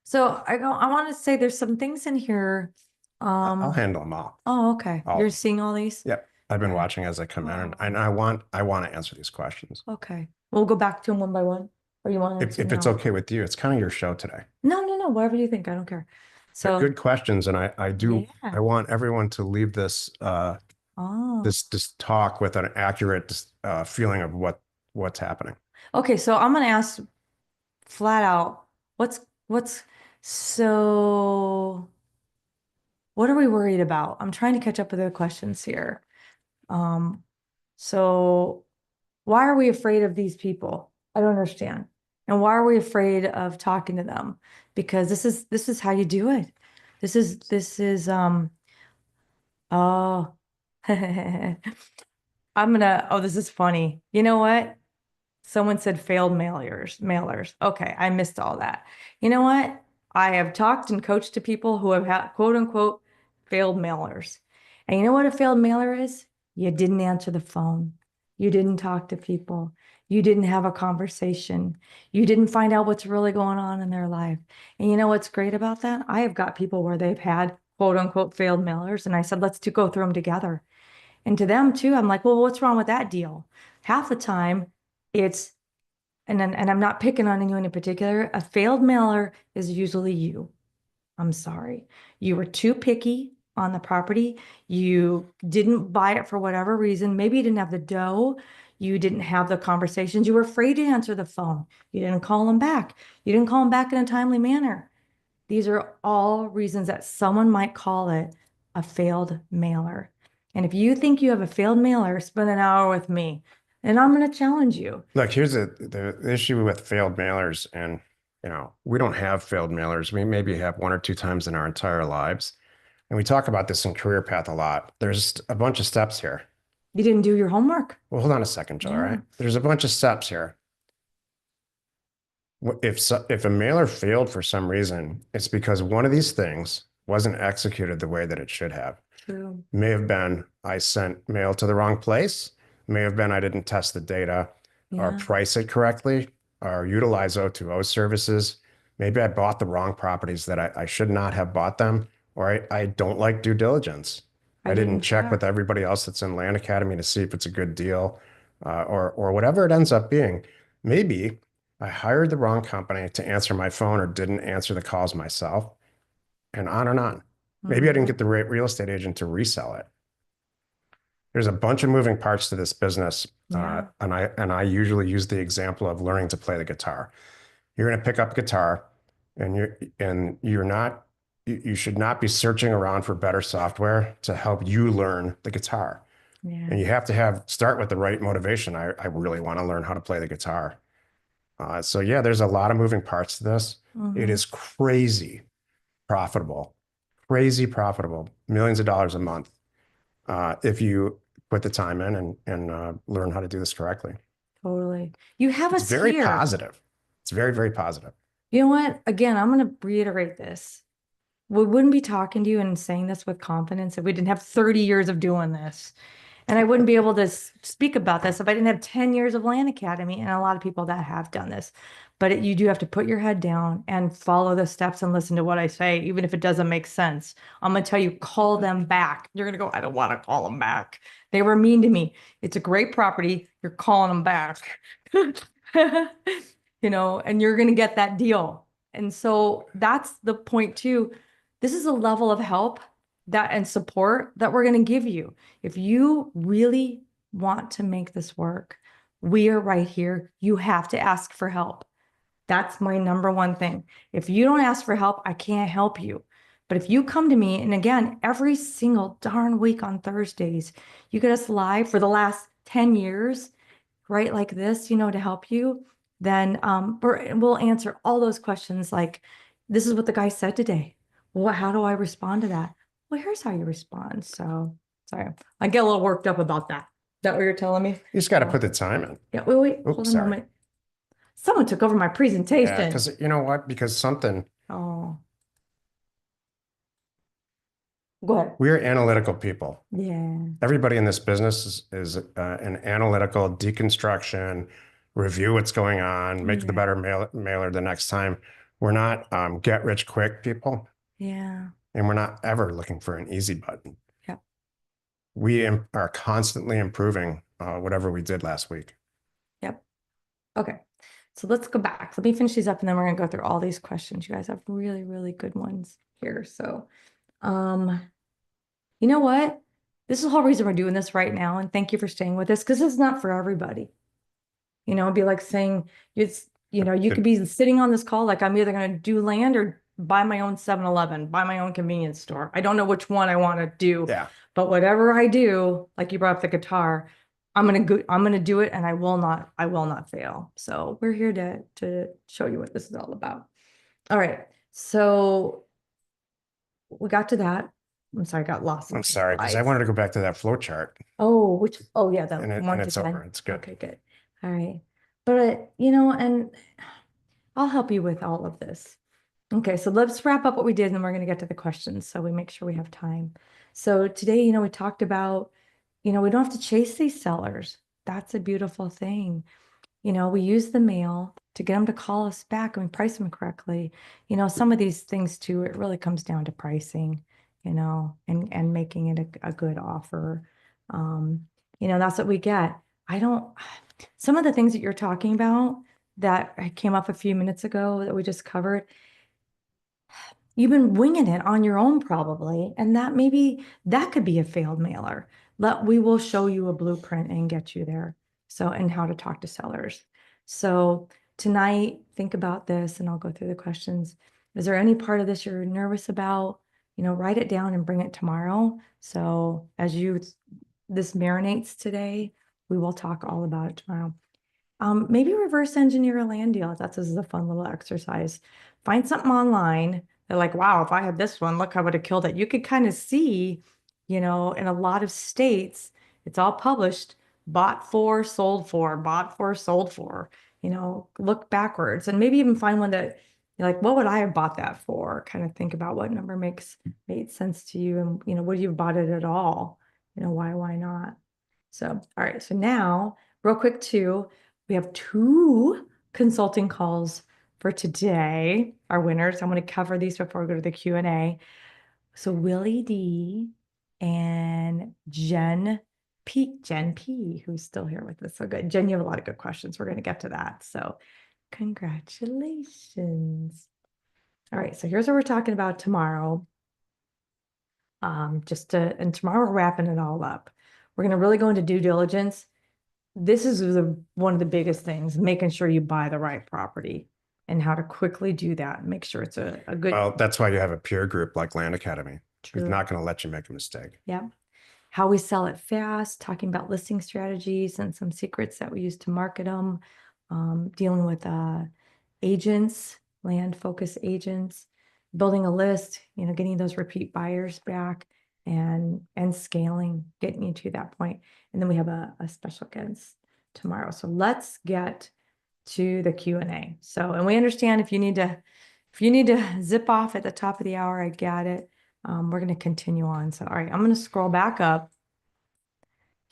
So I want to say there's some things in here. I'll handle them all. Oh, okay. All You're of them. seeing all these? Yep. I've been Okay. watching as I come in, and I want to answer these questions. Okay. We'll go back to them one by one, or you want to answer If it's now? okay with you, it's kind of your show today. No, whatever you think. I don't care. They're So, good questions, and yeah. I want everyone to leave this Oh, this talk with an accurate feeling of what's happening. okay. So I'm gonna ask flat out, what's so what are we worried about? I'm trying to catch up with the questions here. Um, so why are we afraid of these people? I don't understand. And why are we afraid of talking to them? Because this is how you do it. This is oh this is funny. You know what? Someone said failed mailers. Okay, I missed all that. You know what? I have talked and coached to people who have had quote unquote failed mailers. And you know what a failed mailer is? You didn't answer the phone. You didn't talk to people. You didn't have a conversation. You didn't find out what's really going on in their life. And you know what's great about that? I have got people where they've had quote unquote failed mailers. And I said, let's go through them together. And to them too, I'm like, well, what's wrong with that deal? Half the time it's, and I'm not picking on anyone in particular, a failed mailer is usually you. I'm sorry. You were too picky on the property. You didn't buy it for whatever reason. Maybe you didn't have the dough. You didn't have the conversations. You were afraid to answer the phone. You didn't call them back. You didn't call them back in a timely manner. These are all reasons that someone might call it a failed mailer. And if you think you have a failed mailer, spend an hour with me and I'm going to challenge you. Look, here's the issue with failed mailers, and we don't have failed mailers. We maybe have 1 or 2 times in our entire lives. And we talk about this in Career Path a lot. There's a bunch of steps here. You didn't do your homework. Well, hold on a second, Joe. Yeah. All right. There's a bunch of steps here. If a mailer failed for some reason, it's because one of these things wasn't executed the way that it should have. True. May have been I sent mail to the wrong place. May have been I didn't test the data or Yeah. price it correctly or utilize O2O services. Maybe I bought the wrong properties that I should not have bought them, or I don't like due diligence. I I didn't didn't check with check. everybody else that's in Land Academy to see if it's a good deal, or whatever it ends up being. Maybe I hired the wrong company to answer my phone or didn't answer the calls myself, and on and on. Maybe I didn't Mhm. get the right real estate agent to resell it. There's a bunch of moving parts to this business, Yeah. and I usually use the example of learning to play the guitar. You're going to pick up a guitar, and you're not you should not be searching around for better software to help you learn the guitar. Yeah. And you have to start with the right motivation. I really want to learn how to play the guitar. So yeah, there's a lot of moving parts to this. It Hmm. is profitable, crazy profitable, millions of dollars a month, if you put the time in and learn how to do this correctly. Totally. You have It's us very here. positive. It's very, very positive. You know what? Again, I'm going to reiterate this. We wouldn't be talking to you and saying this with confidence if we didn't have 30 years of doing this. And I wouldn't be able to speak about this if I didn't have 10 years of Land Academy and a lot of people that have done this. But you do have to put your head down and follow the steps and listen to what I say, even if it doesn't make sense. I'm going to tell you, call them back. You're going to go, I don't want to call them back. They were mean to me. It's a great property. You're calling them back. And you're going to get that deal. And so that's the point too. This is a level of help that and support that we're going to give you. If you really want to make this work, we are right here. You have to ask for help. That's my number one thing. If you don't ask for help, I can't help you. But if you come to me, and again, every single darn week on Thursdays, you get us live for the last 10 years, right? Like this, to help you, then we'll answer all those questions. Like, this is what the guy said today. Well, how do I respond to that? Well, here's how you respond. So, sorry, I get a little worked up about that. Is that what you're telling me? You just got to Oh, put the time in. yeah. Wait, hold Oops, on a sorry. moment. Someone took over my Yeah, presentation. because you know what? Because Oh, go ahead. we're analytical people. Yeah. Everybody in this business is an analytical deconstruction, review what's going on, make the Yeah. better mailer the next time. We're not get rich quick people, Yeah. and we're not ever looking for an easy button. Yep. We are constantly improving whatever we did last week. Yep. Okay. So let's go back. Let me finish these up and then we're gonna go through all these questions. You guys have really, really good ones here. So, um, you know what? This is the whole reason we're doing this right now. And thank you for staying with us because it's not for everybody. It'd be like saying you could It, be sitting on this call like I'm either going to do land or buy my own 7-Eleven, buy my own convenience store. I don't know which one I want to do, yeah, but whatever I do, like you brought up the guitar, I'm gonna do it and I will not fail. So we're here to show you what this is all about. All right. So we got to that. I'm sorry, I got lost in I'm some sorry because I slides. wanted to go back to that flow chart, Oh yeah, the and one to it's over. 10. It's good. Okay, good. All right. But and I'll help you with all of this. Okay, so let's wrap up what we did and then we're going to get to the questions so we make sure we have time. So today, we talked about, we don't have to chase these sellers. That's a beautiful thing. We use the mail to get them to call us back and we price them correctly. Some of these things too, it really comes down to pricing, and making it a good offer. That's what we get. I don't, some of the things that you're talking about that came up a few minutes ago that we just covered, you've been winging it on your own probably, and that could be a failed mailer. We will show you a blueprint and get you there. So, and how to talk to sellers. So tonight, think about this and I'll go through the questions. Is there any part of this you're nervous about? Write it down and bring it tomorrow. So as this marinates today, we will talk all about it tomorrow. Maybe reverse engineer a land deal. This is a fun little exercise. Find something online. They're like, wow, if I had this one, look, I would have killed it. You could kind of see, in a lot of states, it's all published, bought for, sold for, bought for, sold for, look backwards and maybe even find one that you're like, what would I have bought that for? Kind of think about what number made sense to you and, would you have bought it at all? Why not? So, all right. So now, real quick, too, we have 2 consulting calls for today, our winners. I'm going to cover these before we go to the Q&A. So Willie D and Jen P, who's still here with us. So good. Jen, you have a lot of good questions. We're going to get to that. So congratulations. All right. So here's what we're talking about tomorrow. And tomorrow we're wrapping it all up. We're going to really go into due diligence. This is one of the biggest things, making sure you buy the right property and how to quickly do that. Make sure it's a good. Well, that's why you have a peer group like Land Academy. Who's True. not going to let you make a mistake. Yeah. How we sell it fast, talking about listing strategies and some secrets that we use to market them, dealing with agents, land focus agents, building a list, getting those repeat buyers back and scaling, getting you to that point. And then we have a special guest tomorrow. So let's get to the Q&A. So, and we understand if you need to zip off at the top of the hour, I get it. We're going to continue on. So, all right, I'm going to scroll back up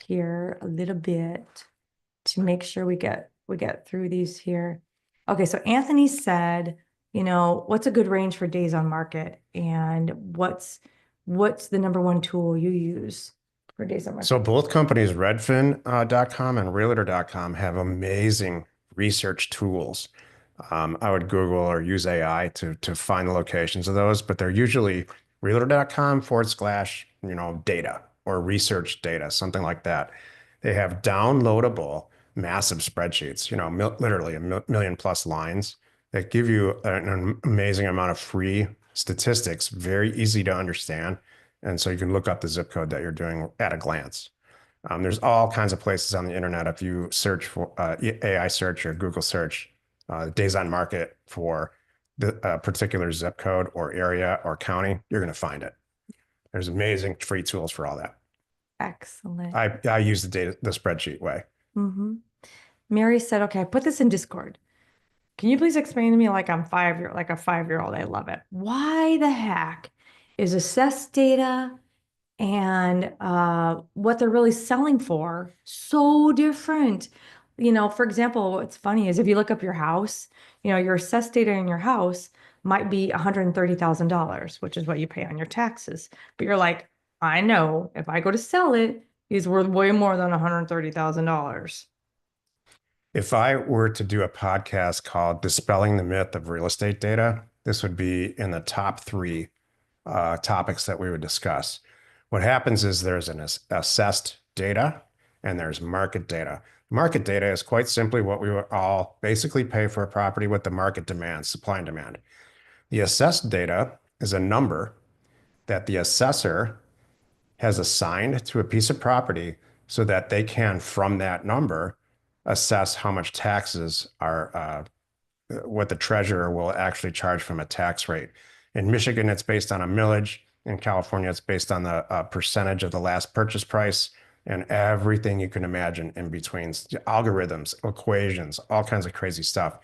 here a little bit to make sure we get through these here. Okay, so Anthony said, what's a good range for days on market, and what's the number one tool you use for days on market? So both companies, Redfin.com and Realtor.com, have amazing research tools. I would Google or use AI to find the locations of those, but they're usually Realtor.com / data or research data, something like that. They have downloadable massive spreadsheets, literally a million plus lines that give you an amazing amount of free statistics, very easy to understand. And so you can look up the zip code that you're doing at a glance. There's all kinds of places on the internet. If you search for AI search or Google search, days on market for the particular zip code or area or county, you're going to find it. There's amazing free tools for all that. Excellent. I use the spreadsheet way. Mm-hmm. Mary said, okay, I put this in Discord. Can you please explain to me like a 5-year-old? I love it. Why the heck is assessed data and what they're really selling for so different? For example, what's funny is if you look up your house, your assessed data in your house might be $130,000, which is what you pay on your taxes. But you're like, I know if I go to sell it, it's worth way more than $130,000. If I were to do a podcast called Dispelling the Myth of Real Estate Data, this would be in the top 3 topics that we would discuss. What happens is there's an assessed data and there's market data. Market data is quite simply what we would all basically pay for a property with the market demand, supply and demand. The assessed data is a number that the assessor has assigned to a piece of property so that they can, from that number, assess how much taxes are, what the treasurer will actually charge from a tax rate. In Michigan, it's based on a millage. In California, it's based on the percentage of the last purchase price and everything you can imagine in between, algorithms, equations, all kinds of crazy stuff.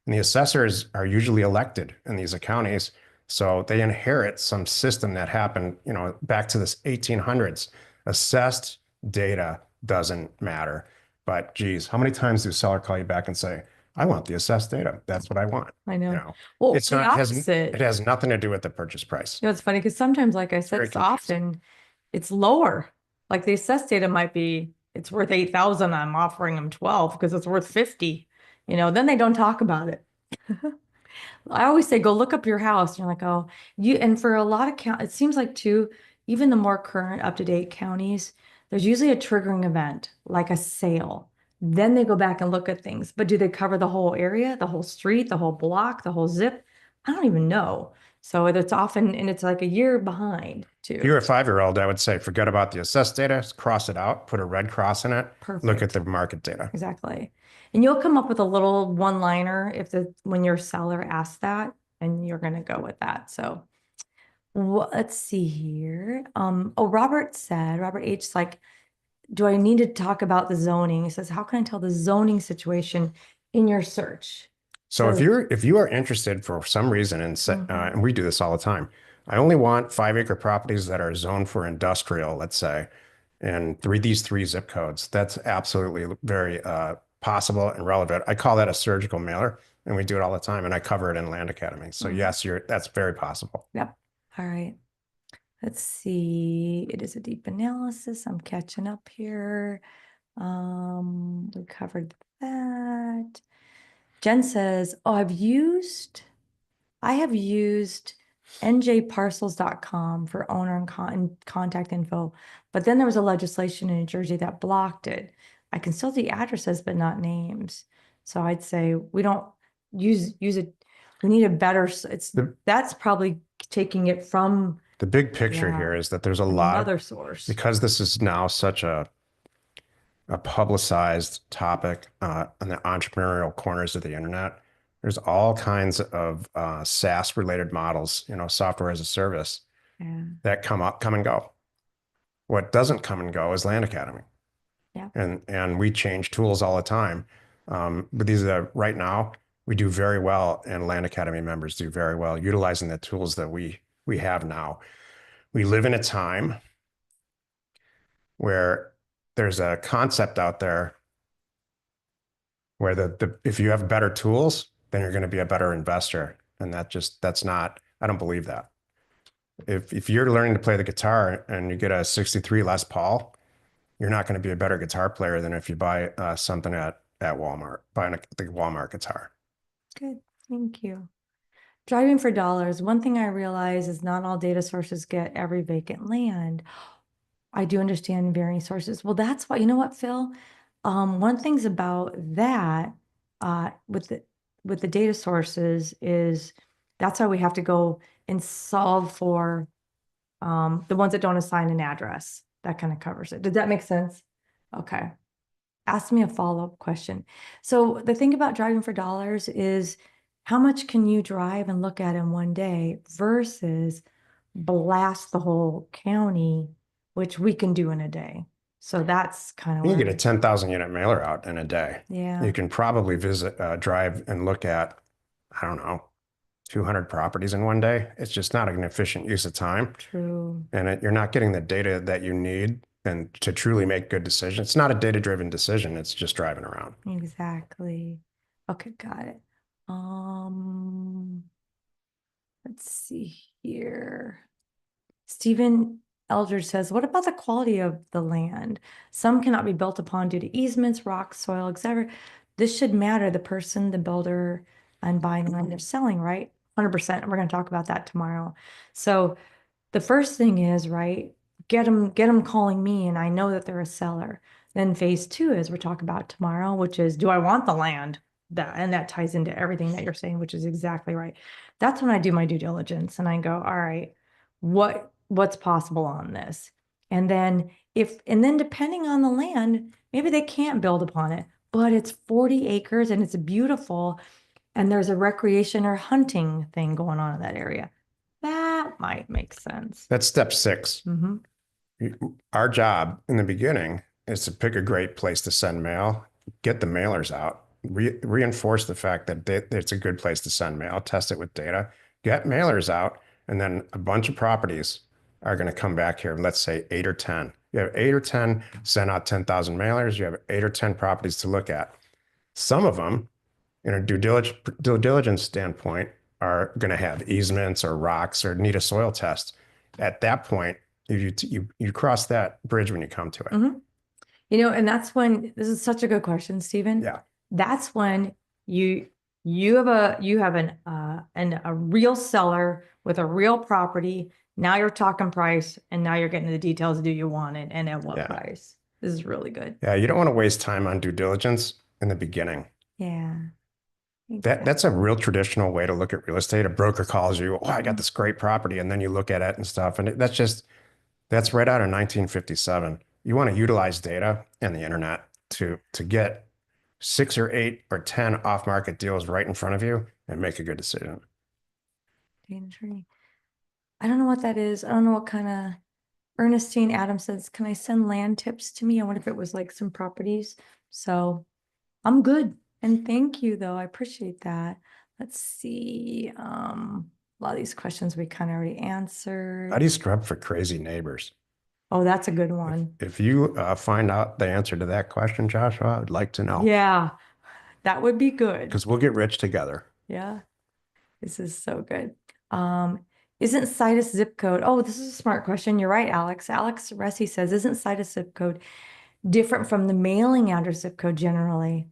And the assessors are usually elected in these counties. So they inherit some system that happened, back to this 1800s. Assessed data doesn't matter. But geez, how many times do a seller call you back and say, I want the assessed data. That's what I want. I know. Well, It's the not, opposite. it has nothing to do with the purchase price. It's funny because sometimes, like I said, Very it's confusing. often it's lower. Like the assessed data might be, it's worth 8,000. I'm offering them 12 because it's worth 50. Then they don't talk about it. I always say, go look up your house. And you're like, oh, and for a lot of it seems like too, even the more current up-to-date counties, there's usually a triggering event, like a sale. Then they go back and look at things. But do they cover the whole area, the whole street, the whole block, the whole zip? I don't even know. So it's often, and it's like a year behind too. If you're a 5-year-old, I would say forget about the assessed data, cross it out, put a red cross in it. Perfect. Look at the market data. Exactly. And you'll come up with a little one-liner when your seller asks that, and you're going to go with that. So let's see here. Robert H. like, do I need to talk about the zoning? He says, how can I tell the zoning situation in your search? So if you are interested for some reason, and we do this all the time, I only want 5-acre properties that are zoned for industrial, let's say, and these 3 zip codes. That's absolutely very possible and relevant. I call that a surgical mailer, and we do it all the time, and I cover it in Land Academy. So yes, that's very possible. Yep. All right. Let's see. It is a deep analysis. I'm catching up here. We covered that. Jen says, oh, I have used njparcels.com for owner and contact info, but then there was a legislation in New Jersey that blocked it. I can still see addresses, but not names. So I'd say we don't use it. We need a better, that's probably taking it from, The big picture yeah, here is that there's a lot, another source. because this is now such a publicized topic on the entrepreneurial corners of the internet. There's all kinds of SaaS related models, software as a service Yeah, that come and go. What doesn't come and go is Land Academy. yeah. And we change tools all the time. But these are right now, we do very well, and Land Academy members do very well utilizing the tools that we have now. We live in a time where there's a concept out there where if you have better tools, then you're going to be a better investor. And that's not, I don't believe that. If you're learning to play the guitar and you get a 63 Les Paul, you're not going to be a better guitar player than if you buy something at Walmart, buying the Walmart guitar. Good. Thank you. Driving for dollars. One thing I realize is not all data sources get every vacant land. I do understand varying sources. Well, that's why, you know what, Phil? One things about that, with the data sources is that's why we have to go and solve for the ones that don't assign an address. That kind of covers it. Did that make sense? Okay. Ask me a follow-up question. So the thing about driving for dollars is how much can you drive and look at in one day versus blast the whole county, which we can do in a day. So that's kind of You where, get a 10,000 unit mailer out in a day. yeah, You can probably drive and look at, I don't know, 200 properties in one day. It's just not an efficient use of time. true. And you're not getting the data that you need and to truly make good decisions. It's not a data-driven decision. It's just driving around. Exactly. Okay, got it. Um, let's see here. Stephen Eldridge says, what about the quality of the land? Some cannot be built upon due to easements, rocks, soil, etc. This should matter the person, the builder, and buying land or selling, right? 100%. We're going to talk about that tomorrow. So the first thing is, right, get them calling me and I know that they're a seller. Then phase two is we're talking about tomorrow, which is, do I want the land? And that ties into everything that you're saying, which is exactly right. That's when I do my due diligence and I go, all right, what's possible on this? And then depending on the land, maybe they can't build upon it, but it's 40 acres and it's beautiful and there's a recreation or hunting thing going on in that area. That might make sense. That's step 6. Mm-hmm. Our job in the beginning is to pick a great place to send mail, get the mailers out, reinforce the fact that it's a good place to send mail, test it with data, get mailers out, and then a bunch of properties are going to come back here. Let's say 8 or 10. You have 8 or 10, send out 10,000 mailers. You have 8 or 10 properties to look at. Some of them, in a due diligence standpoint, are going to have easements or rocks or need a soil test. At that point, you cross that bridge when you come to it. Mm-hmm. And that's when, this is such a good question, Stephen. Yeah. That's when you have a real seller with a real property. Now you're talking price and now you're getting the details. Do you want it and at what price? This is really good. Yeah, you don't want to waste time on due diligence in the beginning. Yeah. Exactly. That's a real traditional way to look at real estate. A broker calls you, oh, I got this great property, and then you look at it and stuff. And that's right out of 1957. You want to utilize data and the internet to get 6 or 8 or 10 off-market deals right in front of you and make a good decision. Data tree. I don't know what that is. I don't know what kind of Ernestine Adams says, can I send land tips to me? I wonder if it was like some properties. So I'm good. And thank you though. I appreciate that. Let's see. A lot of these questions we kind of already answered. How do you scrub for crazy neighbors? Oh, that's a good one. If you find out the answer to that question, Joshua, I'd like to know. Yeah, that would be good. Because we'll get rich together. Yeah, this is so good. Isn't Citus zip code? Oh, this is a smart question. You're right, Alex. Alex Ressi says, isn't Citus zip code different from the mailing address zip code generally?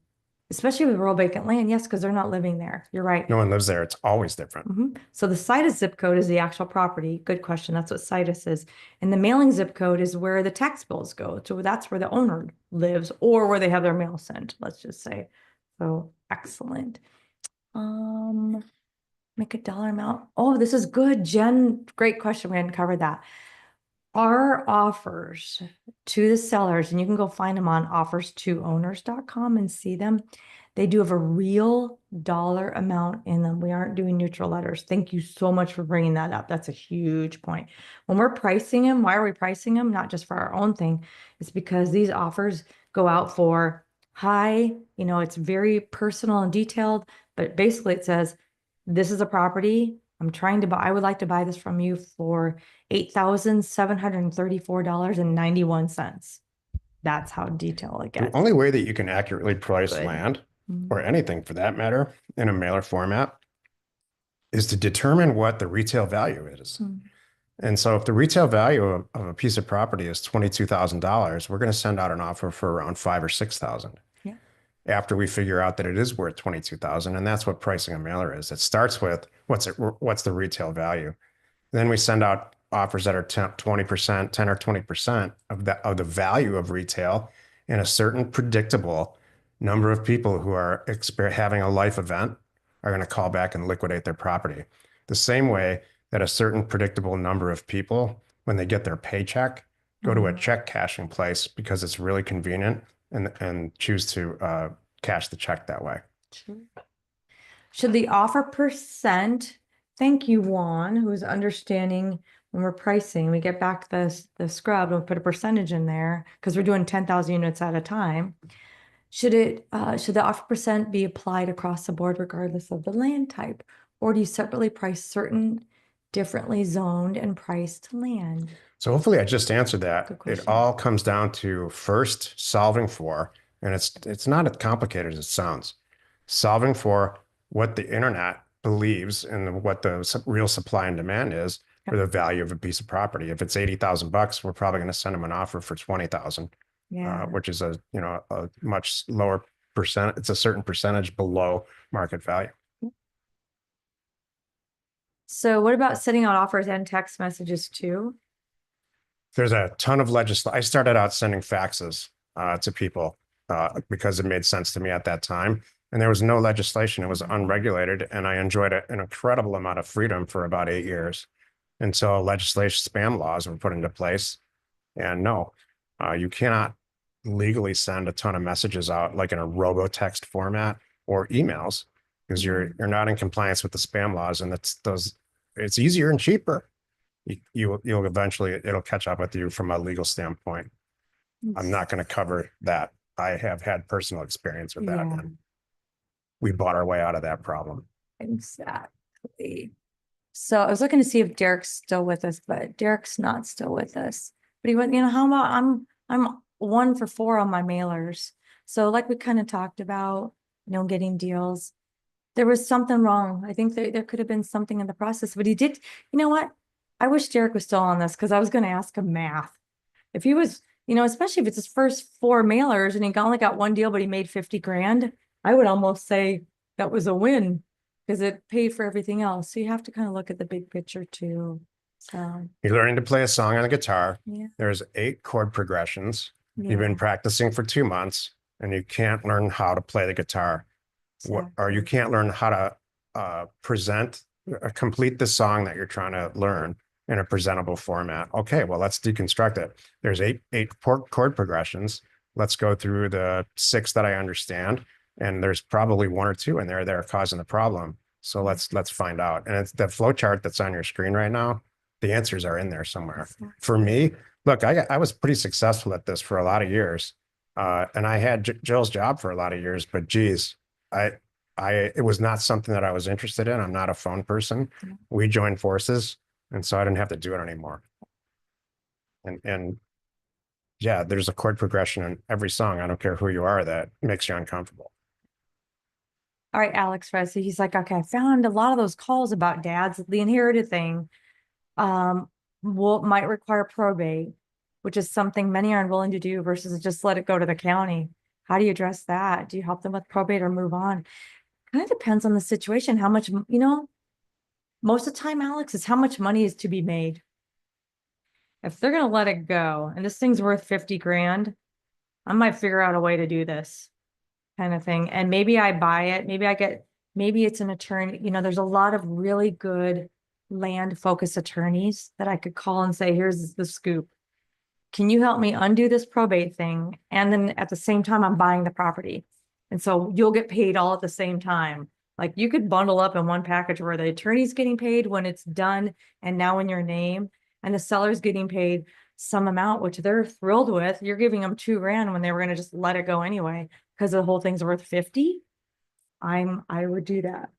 Especially with rural vacant land. Yes, because they're not living there. You're right. No one lives there. It's always different. So the Citus zip code is the actual property. Good question. That's what Citus is. And the mailing zip code is where the tax bills go. So that's where the owner lives or where they have their mail sent, let's just say. So excellent. Make a dollar amount. Oh, this is good. Jen, great question. We hadn't covered that. Our offers to the sellers, and you can go find them on offers2owners.com and see them. They do have a real dollar amount in them. We aren't doing neutral letters. Thank you so much for bringing that up. That's a huge point. When we're pricing them, why are we pricing them? Not just for our own thing. It's because these offers go out for high, it's very personal and detailed, but basically it says, this is a property I'm trying to buy. I would like to buy this from you for $8,734.91. That's how detailed it The gets. only way that you can accurately price Good. land, or anything for that matter, in a mailer format is to determine what the retail value is. And so if the retail value of a piece of property is $22,000, we're going to send out an offer for around $5,000 or $6,000. Yeah. After we figure out that it is worth $22,000, and that's what pricing a mailer is. It starts with what's the retail value. Then we send out offers that are 20%, 10 or 20% of the value of retail, and a certain predictable number of people who are having a life event are going to call back and liquidate their property. The same way that a certain predictable number of people, when they get their paycheck, go to a check cashing place because it's really convenient and choose to cash the check that way. Sure. Should the offer percent, thank you, Juan, who's understanding when we're pricing, we get back the scrub and we put a percentage in there because we're doing 10,000 units at a time. Should the offer percent be applied across the board regardless of the land type? Or do you separately price certain differently zoned and priced land? So hopefully I just answered that. Good question. It all comes down to first solving for, and it's not as complicated as it sounds, solving for what the internet believes and what the real supply and demand is for the value of a piece of property. If it's $80,000, we're probably going to send them an offer for 20,000, which is a much lower percent. It's a certain percentage below market value. So what about sending out offers and text messages too? There's a ton of legislation. I started out sending faxes to people because it made sense to me at that time. And there was no legislation. It was unregulated. And I enjoyed an incredible amount of freedom for about 8 years until legislation spam laws were put into place. And no, you cannot legally send a ton of messages out like in a robo-text format or emails because you're not in compliance with the spam laws. And it's easier and cheaper. You'll eventually, it'll catch up with you from a legal standpoint. I'm not going to cover that. I have had personal experience with that. And we bought our way out of that problem. Exactly. So I was looking to see if Derek's still with us, but Derek's not still with us. But he went, how about I'm 1 for 4 on my mailers. So like we kind of talked about, getting deals. There was something wrong. I think there could have been something in the process, but he did. You know what? I wish Derek was still on this because I was going to ask him math. If he was, especially if it's his first 4 mailers and he only got 1 deal, but he made 50 grand, I would almost say that was a win because it paid for everything else. So you have to kind of look at the big picture too. So you're learning to play a song on a guitar. Yeah. There's 8 chord progressions. You've been practicing for 2 months and you can't learn how to play the guitar. Or you can't learn how to complete the song that you're trying to learn in a presentable format. Okay, well, let's deconstruct it. There's eight chord progressions. Let's go through the 6 that I understand. And there's probably 1 or 2 in there that are causing the problem. So let's find out. And it's the flow chart that's on your screen right now. The answers are in there somewhere. For me, look, I was pretty successful at this for a lot of years. And I had Jill's job for a lot of years, but geez, it was not something that I was interested in. I'm not a phone person. We joined forces, and so I didn't have to do it anymore. And yeah, there's a chord progression in every song. I don't care who you are that makes you uncomfortable. All right, Alex Resi, he's like, okay, I found a lot of those calls about dads, the inherited thing. um, might require probate, which is something many aren't willing to do versus just let it go to the county. How do you address that? Do you help them with probate or move on? Kind of depends on the situation, how much, most of the time, Alex, is how much money is to be made. If they're gonna let it go and this thing's worth 50 grand, I might figure out a way to do this kind of thing. And maybe I buy it, maybe it's an attorney, there's a lot of really good land focused attorneys that I could call and say, here's the scoop. Can you help me undo this probate thing? And then at the same time, I'm buying the property. And so you'll get paid all at the same time. Like you could bundle up in one package where the attorney's getting paid when it's done and now in your name, and the seller's getting paid some amount, which they're thrilled with. You're giving them 2 grand when they were going to just let it go anyway, because the whole thing's worth 50. I would do that.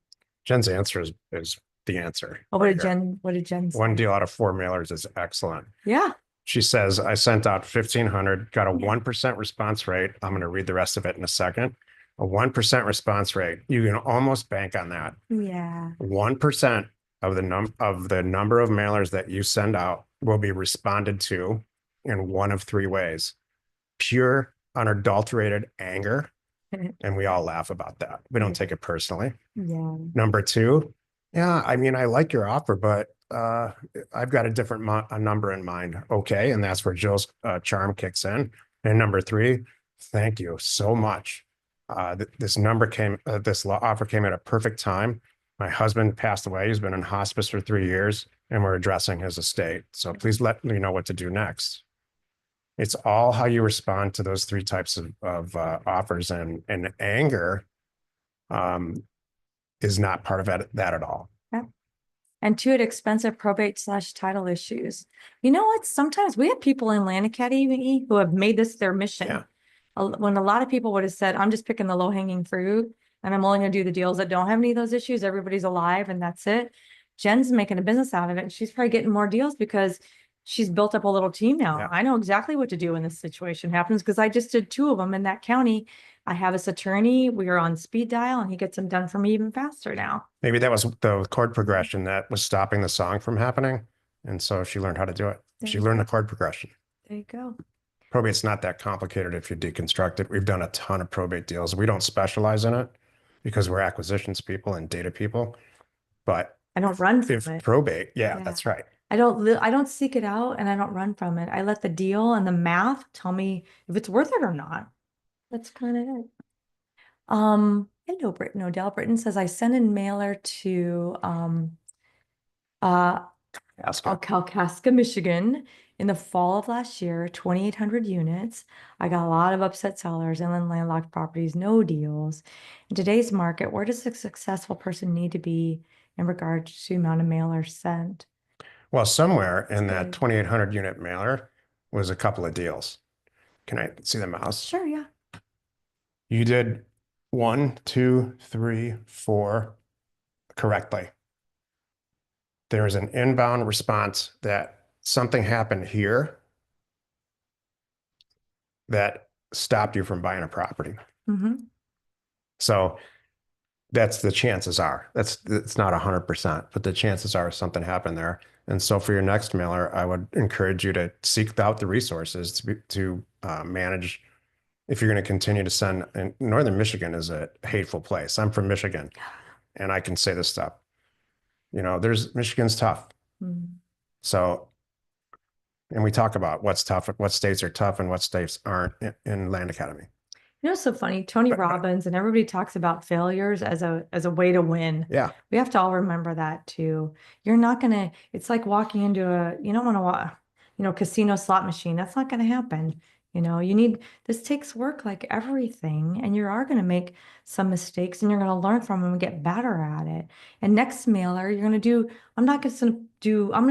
Jen's answer is the answer. Oh, right here. What did Jen say? One deal out of 4 mailers is excellent. Yeah. She says, I sent out 1,500, got a 1% response rate. I'm going to read the rest of it in a second. A 1% response rate. You can almost bank on that. Yeah. 1% of the number of mailers that you send out will be responded to in one of 3 ways. Pure, unadulterated anger. And we all laugh about that. We don't take it personally. Yeah. Number 2, yeah, I mean, I like your offer, but I've got a different number in mind. Okay. And that's where Jill's charm kicks in. And number 3, thank you so much. This offer came at a perfect time. My husband passed away. He's been in hospice for 3 years and we're addressing his estate. So please let me know what to do next. It's all how you respond to those 3 types of offers, and anger is not part of that at all. Yeah. And 2, expensive probate/title issues. You know what? Sometimes we have people in Land Academy who have made this their mission. Yeah. When a lot of people would have said, I'm just picking the low hanging fruit and I'm only going to do the deals that don't have any of those issues. Everybody's alive and that's it. Jen's making a business out of it. And she's probably getting more deals because she's built up a little team now. Yeah. I know exactly what to do when this situation happens because I just did 2 of them in that county. I have this attorney. We are on speed dial and he gets them done for me even faster now. Maybe that was the chord progression that was stopping the song from happening. And so she learned how to do it. She learned the chord progression. There you go. Probate's not that complicated if you deconstruct it. We've done a ton of probate deals. We don't specialize in it because we're acquisitions people and data people. But I don't run from if it. probate, yeah, that's right. I don't seek it out and I don't run from it. I let the deal and the math tell me if it's worth it or not. That's kind of it. Hello, Britton. Odell Britton says I sent a mailer to Kalkaska, Michigan in the fall of last year, 2,800 units. I got a lot of upset sellers, inland landlocked properties, no deals. In today's market, where does a successful person need to be in regard to amount of mailers sent? Well, somewhere in that 2,800 unit mailer was a couple of deals. Can I see the mouse? Sure, yeah. You did 1, 2, 3, 4 correctly. There's an inbound response that something happened here that stopped you from buying a property. Mm-hmm. So that's the chances are. It's not 100%, but the chances are something happened there. And so for your next mailer, I would encourage you to seek out the resources to manage. If you're going to continue to send, and Northern Michigan is a hateful place. I'm from Michigan and I can say this stuff. Michigan's tough. Mm-hmm. So, and we talk about what's tough, what states are tough and what states aren't in Land Academy. It's so funny. Tony Robbins and everybody talks about failures as a way to win. Yeah. We have to all remember that too. You're not gonna, it's like walking into you don't want to walk, casino slot machine. That's not gonna happen. This takes work like everything, and you are gonna make some mistakes and you're gonna learn from them and get better at it. And next mailer, you're gonna do, I'm gonna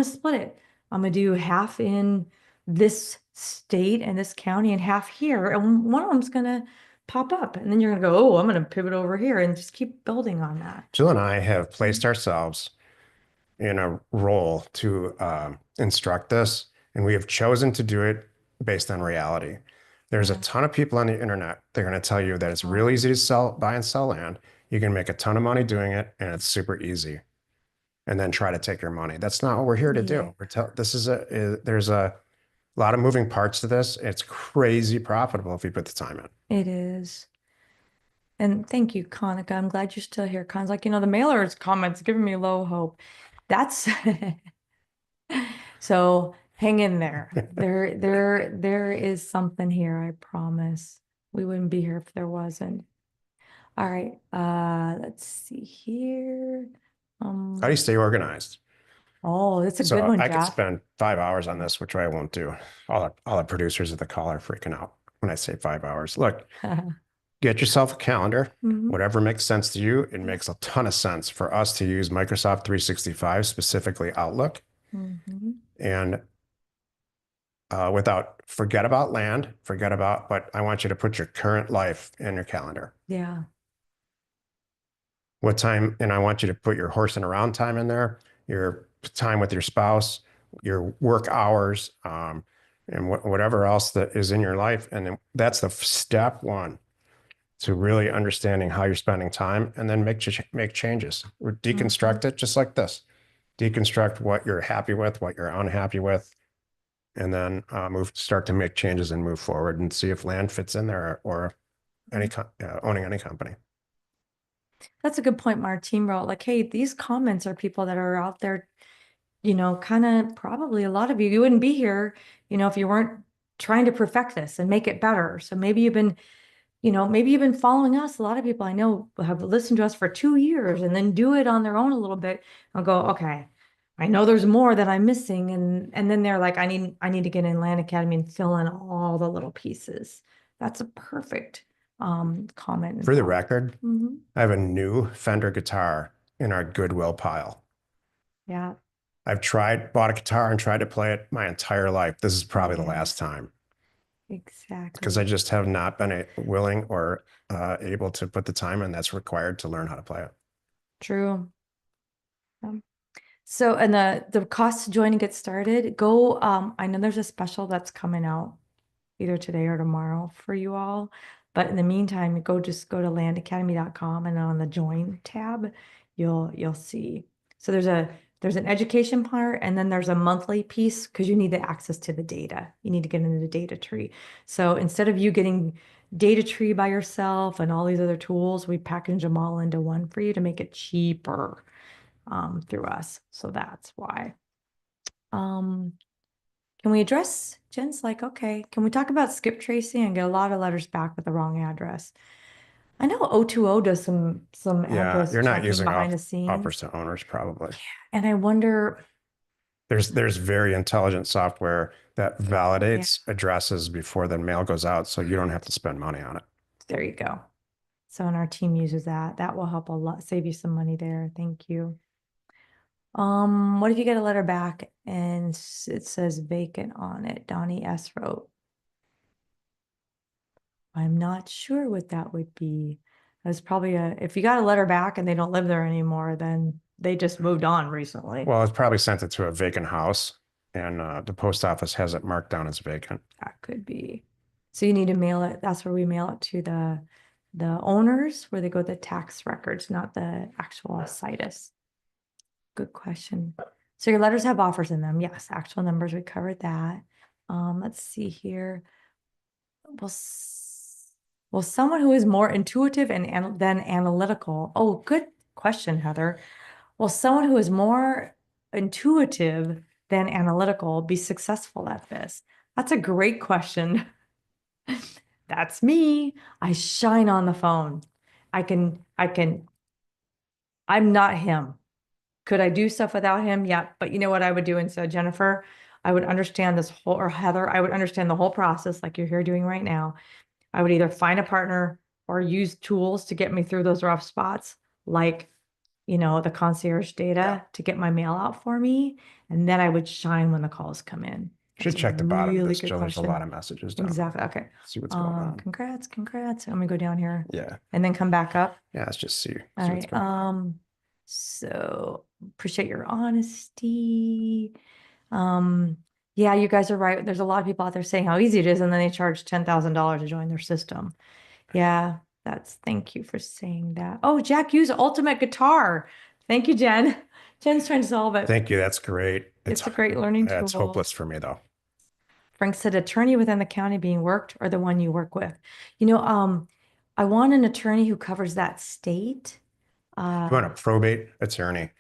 split it. I'm gonna do half in this state and this county and half here. And one of them's gonna pop up and then you're gonna go, oh, I'm gonna pivot over here and just keep building on that. Jill and I have placed ourselves in a role to instruct this, and we have chosen to do it based on reality. There's a ton of people on the internet. They're going to tell you that it's real easy to buy and sell land. You can make a ton of money doing it, and it's super easy. and then try to take your money. That's not what we're here to Yeah, do. This is there's a lot of moving parts to this. It's crazy profitable if you put the time in. it is. And thank you, Konica. I'm glad you're still here. Con's like, the mailer's comments giving me low hope. That's so hang in there. There is something here, I promise. We wouldn't be here if there wasn't. All right, let's see here. How do you stay organized? Oh, that's a good So one, I could Jeff. spend 5 hours on this, which I won't do. All the producers of the call are freaking out when I say 5 hours. Look, get yourself a calendar, Mhm. whatever makes sense to you. It makes a ton of sense for us to use Microsoft 365, specifically Outlook, Mhm. and without forget about land, but I want you to put your current life in your calendar. Yeah. What time, and I want you to put your horse and around time in there, your time with your spouse, your work hours, and whatever else that is in your life. And then that's the step one to really understanding how you're spending time, and then make changes or Mhm. deconstruct it just like this. Deconstruct what you're happy with, what you're unhappy with, and then start to make changes and move forward and see if land fits in there or owning any company. That's a good point. My team wrote like, hey, these comments are people that are out there, kind of probably a lot of you wouldn't be here, if you weren't trying to perfect this and make it better. So maybe you've been following us. A lot of people I know have listened to us for 2 years and then do it on their own a little bit. I'll go, okay, I know there's more that I'm missing. And then they're like, I need to get in Land Academy and fill in all the little pieces. That's a perfect comment and For the thought. record, Mhm. I have a new Fender guitar in our Goodwill pile. Yeah, Bought a guitar and tried to play it my entire life. This is probably the yeah, last time because I exactly. just have not been willing or able to put the time in that's required to learn how to play it. True. Um, So, and the cost to join and get started, go, I know there's a special that's coming out either today or tomorrow for you all. But in the meantime, just go to landacademy.com and on the join tab, you'll see. So there's an education part and then there's a monthly piece because you need the access to the data. You need to get into the data tree. So instead of you getting data tree by yourself and all these other tools, we package them all into one for you to make it cheaper through us. So that's why. Um, can we address Jen's like, okay, can we talk about skip tracing and get a lot of letters back with the wrong address? I know O2O does some Yeah, address you're not checking using behind the scenes. offers to owners probably. And I wonder, There's very intelligent software that yeah, validates addresses before the mail goes out, so you don't have to spend money on it. there you go. So and our team uses that. That will help a lot, save you some money there. Thank you. What if you get a letter back and it says vacant on it? Donnie S. wrote. I'm not sure what that would be. That's probably if you got a letter back and they don't live there anymore, then they just moved on recently. Well, it's probably sent it to a vacant house, and the post office has it marked down as vacant. That could be. So you need to mail it. That's where we mail it to the owners, where they go the tax records, not the actual situs. Good question. So your letters have offers in them. Yes, actual numbers, we covered that. Let's see here. Well, well, someone who is more intuitive and than analytical. Oh, good question, Heather. Will someone who is more intuitive than analytical be successful at this? That's a great question. That's me. I shine on the phone. I'm not him. Could I do stuff without him? Yeah. But you know what I would do instead, Jennifer? I would understand this whole, or Heather, I would understand the whole process like you're here doing right now. I would either find a partner or use tools to get me through those rough spots, like, the concierge data to get my mail out for me. And then I would shine when the calls come in. Should That's a check the bottom of really this, good Joe. There's a lot question. of messages down. Exactly. Okay. See what's going on. Congrats. I'm gonna go down here Yeah. and then come back up. Yeah, let's just see All what's right. going on. So appreciate your honesty. Um, yeah, you guys are right. There's a lot of people out there saying how easy it is, and then they charge $10,000 to join their system. Yeah, thank you for saying that. Oh, Jack used Ultimate Guitar. Thank you, Jen. Jen's trying to solve it. Thank you. That's great. It's a great learning That's tool. hopeless for me though. Frank said, attorney within the county being worked or the one you work with. You know, I want an attorney who covers that state. You want a probate attorney?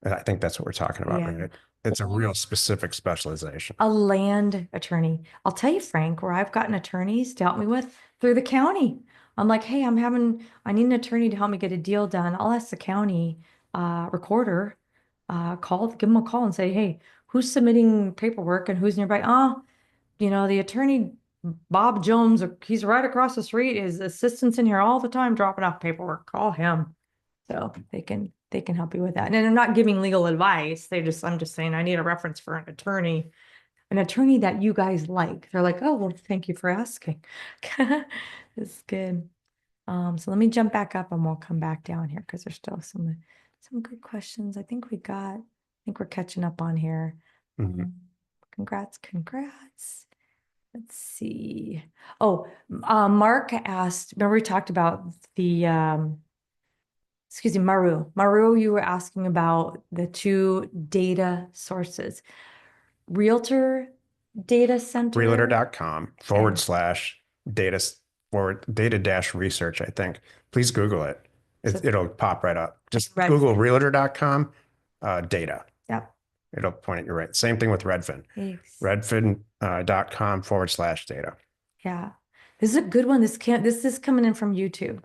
I think that's what we're talking about, Yeah. right? It's a real specific specialization. A land attorney. I'll tell you, Frank, where I've gotten attorneys to help me with through the county. I'm like, hey, I need an attorney to help me get a deal done. I'll ask the county recorder, give them a call and say, hey, who's submitting paperwork and who's nearby? The attorney, Bob Jones, he's right across the street. His assistant's in here all the time dropping off paperwork. Call him. So they can help you with that. And I'm not giving legal advice. I'm just saying I need a reference for an attorney that you guys like. They're like, oh, well, thank you for asking. It's good. So let me jump back up and we'll come back down here because there's still some good questions. I think we're catching up on here. Mhm. Congrats. Let's see. Oh, Mark asked, remember we talked about the excuse me, Maru. Maru, you were asking about the two data sources. Realtor data center. Realtor.com forward And slash data data dash research, I think. Please Google it. so, It'll pop right up. Just Redfin. Google realtor.com data. Yep. It'll point at you right. Same thing with Redfin. Thanks. Redfin.com forward slash data. Yeah. This is a good one. This is coming in from YouTube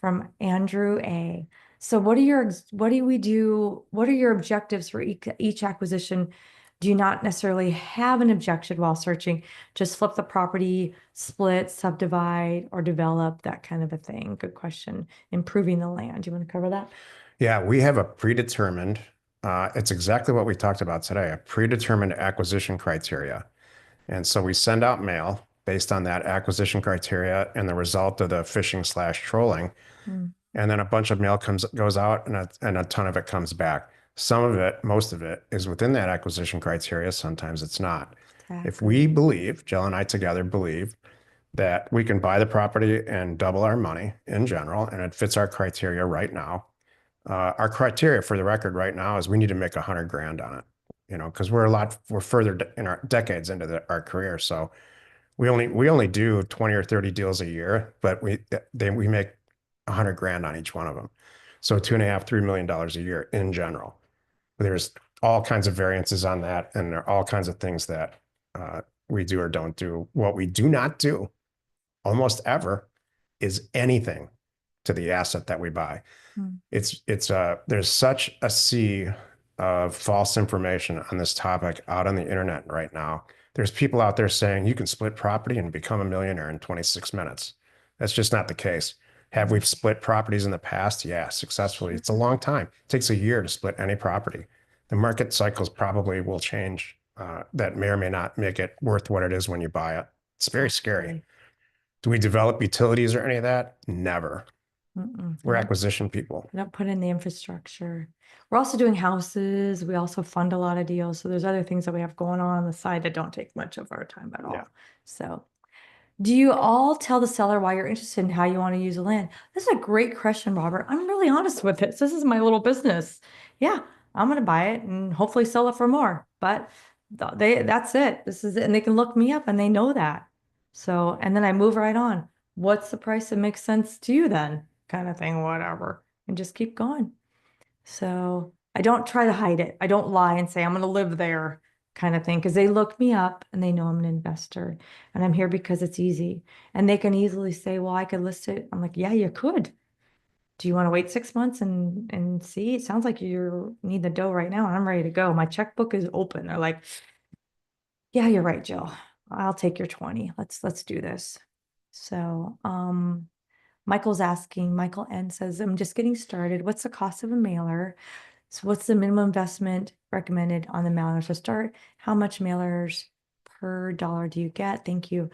from Andrew A. So what do we do? What are your objectives for each acquisition? Do you not necessarily have an objection while searching? Just flip the property, split, subdivide, or develop, that kind of a thing. Good question. Improving the land. Do you want to cover that? Yeah, we have a predetermined, it's exactly what we talked about today, a predetermined acquisition criteria. And so we send out mail based on that acquisition criteria and the result of the phishing slash trolling. Mm, And then a bunch of mail goes out and a ton of it comes back. Some of it, most of it is within that acquisition criteria. Sometimes it's not. If we believe, Jill and I together believe that we can buy the property and double our money in general, and it fits our criteria right now. Our criteria for the record right now is we need to make 100 grand on it, because we're further in our decades into our career. So we only do 20 or 30 deals a year, but we make 100 grand on each one of them. So $2.5–3 million a year in general. There's all kinds of variances on that, and there are all kinds of things that we do or don't do. What we do not do almost ever is anything to the asset that we buy. mm, There's such a sea of false information on this topic out on the internet right now. There's people out there saying you can split property and become a millionaire in 26 minutes. That's just not the case. Have we split properties in the past? Yeah, successfully. It's a long time. It takes a year to split any property. The market cycles probably will change. That may or may not make it worth what it is when you buy it. It's very scary. Do we develop utilities or any of that? Never. We're acquisition people. We don't put in the infrastructure. We're also doing houses. We also fund a lot of deals. So there's other things that we have going on the side that don't take much of our time at all. Yeah. So do you all tell the seller why you're interested in how you want to use the land? This is a great question, Robert. I'm really honest with this. This is my little business. Yeah, I'm going to buy it and hopefully sell it for more. But that's it. This is it. And they can look me up and they know that. So, and then I move right on. What's the price that makes sense to you then? Kind of thing, whatever. And just keep going. So I don't try to hide it. I don't lie and say I'm going to live there kind of thing because they look me up and they know I'm an investor and I'm here because it's easy. And they can easily say, well, I could list it. I'm like, yeah, you could. Do you want to wait 6 months and see? It sounds like you need the dough right now and I'm ready to go. My checkbook is open. They're like, yeah, you're right, Jill. I'll take your 20. Let's do this. So, Michael N says, I'm just getting started. What's the cost of a mailer? So what's the minimum investment recommended on the mailer? So start, how much mailers per dollar do you get? Thank you.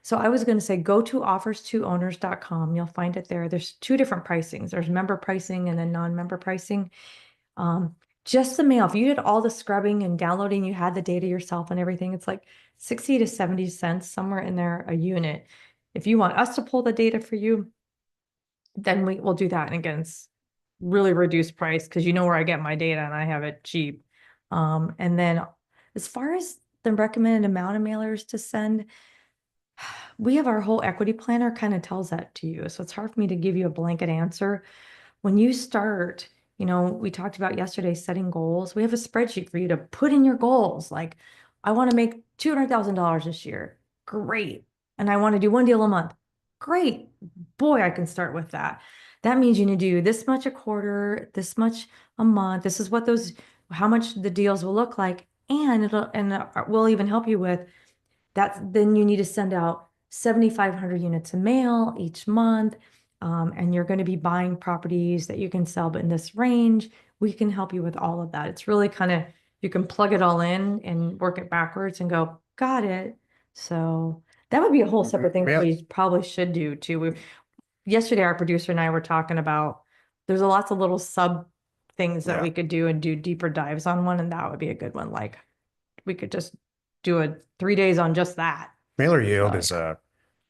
So I was going to say, go to offers2owners.com. You'll find it there. There's two different pricings. There's member pricing and then non-member pricing. Just the mail, if you did all the scrubbing and downloading, you had the data yourself and everything, it's like 60 to 70 cents, somewhere in there, a unit. If you want us to pull the data for you, then we will do that. And again, it's really reduced price because you know where I get my data and I have it cheap. And then as far as the recommended amount of mailers to send, we have our whole equity planner kind of tells that to you. So it's hard for me to give you a blanket answer. When you start, we talked about yesterday setting goals. We have a spreadsheet for you to put in your goals. Like, I want to make $200,000 this year. Great. And I want to do one deal a month. Great. Boy, I can start with that. That means you need to do this much a quarter, this much a month. This is how much the deals will look like. And we'll even help you with then you need to send out 7,500 units of mail each month. And you're going to be buying properties that you can sell, but in this range, we can help you with all of that. It's really kind of, you can plug it all in and work it backwards and go, got it. So that would be a whole separate thing that we probably should do too. Yesterday, our producer and I were talking about, there's lots of little sub things that we could do and do deeper dives on one. And that would be a good one. Like, we could just do 3 days on just that. Mailer yield is a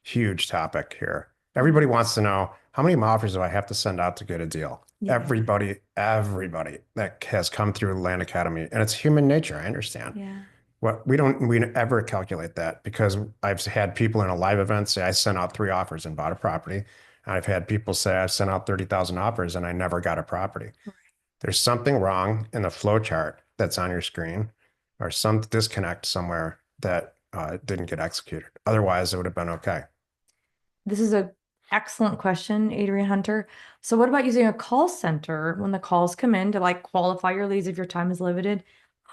huge topic here. Everybody wants to know, how many offers do I have to send out to get a deal? Yeah. Everybody that has come through Land Academy, and it's human nature. I understand. Yeah. We never calculate that, because I've had people in a live event say I sent out 3 offers and bought a property. And I've had people say I sent out 30,000 offers and I never got a property. Right. There's something wrong in the flow chart that's on your screen, or some disconnect somewhere that didn't get executed. Otherwise, it would have been okay. This is an excellent question, Adrian Hunter. So what about using a call center when the calls come in to like qualify your leads if your time is limited?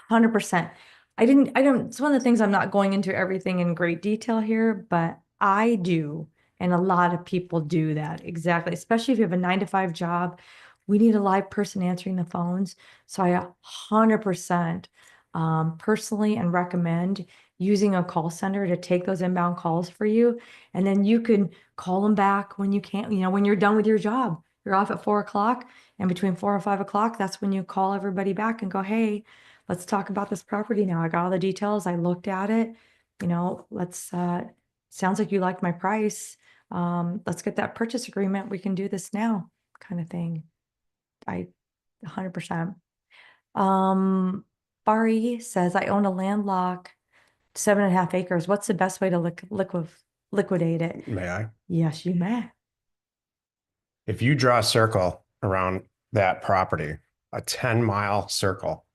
100%. It's one of the things I'm not going into everything in great detail here, but I do. And a lot of people do that exactly, especially if you have a 9 to 5 job. We need a live person answering the phones. So I 100% personally and recommend using a call center to take those inbound calls for you. And then you can call them back when you can't, when you're done with your job. You're off at 4 o'clock, and between 4 and 5 o'clock, that's when you call everybody back and go, hey, let's talk about this property now. I got all the details. I looked at it. Sounds like you like my price. Let's get that purchase agreement. We can do this now, kind of thing. 100%. Bari says, I own a landlocked 7.5 acres. What's the best way to liquidate it? May I? Yes, you may. If you draw a circle around that property, a 10-mile circle,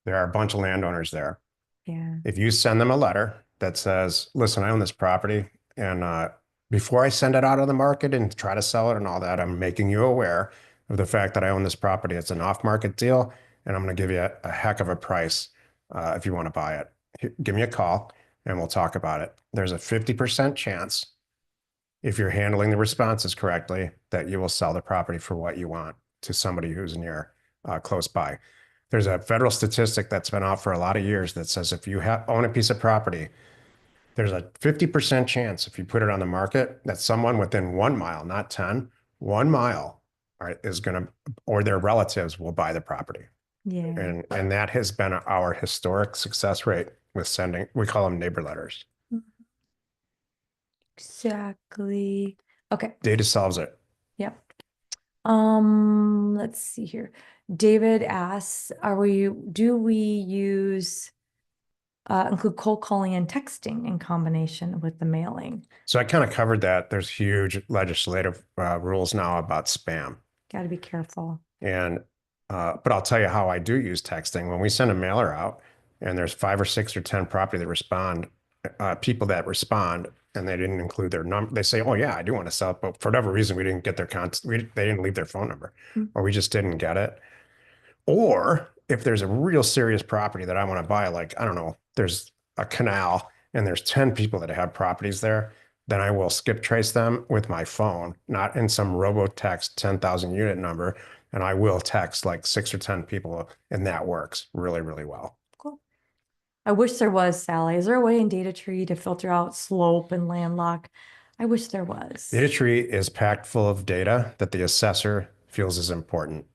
there are a bunch of landowners there. Yeah. If you send them a letter that says, listen, I own this property, and before I send it out on the market and try to sell it and all that, I'm making you aware of the fact that I own this property. It's an off-market deal, and I'm going to give you a heck of a price if you want to buy it. Give me a call and we'll talk about it. There's a 50% chance, if you're handling the responses correctly, that you will sell the property for what you want to somebody who's near, close by. There's a federal statistic that's been out for a lot of years that says if you own a piece of property, there's a 50% chance, if you put it on the market, that someone within 1 mile, not 10, 1 mile, is going to, or their relatives will buy the property. Yeah. And that has been our historic success rate with sending, we call them neighbor letters. Exactly. Okay. Data solves it. Yep. Let's see here. David asks, do we use include cold calling and texting in combination with the mailing? So I kind of covered that. There's huge legislative rules now about spam. Got to be careful. And but I'll tell you how I do use texting. When we send a mailer out and there's 5 or 6 or 10 property that respond, people that respond and they didn't include their number, they say, oh yeah, I do want to sell it, but for whatever reason, we didn't get their they didn't leave their phone number, or we just didn't get it. Or if there's a real serious property that I want to buy, like, I don't know, there's a canal and there's 10 people that have properties there, then I will skip trace them with my phone, not in some robo-text 10,000 unit number. And I will text like 6 or 10 people, and that works really, really well. Cool. I wish there was, Sally. Is there a way in Data Tree to filter out slope and landlocked? I wish there was. Data Tree is packed full of data that the assessor feels is important,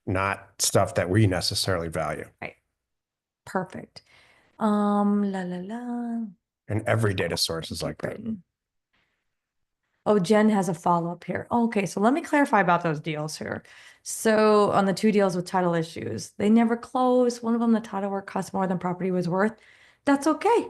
not stuff that we necessarily value. Right. Perfect. La la la. And every data source is like that. Oh, Jen has a follow-up here. Okay, so let me clarify about those deals here. So on the two deals with title issues, they never closed. One of them, the title work cost more than property was worth. That's okay.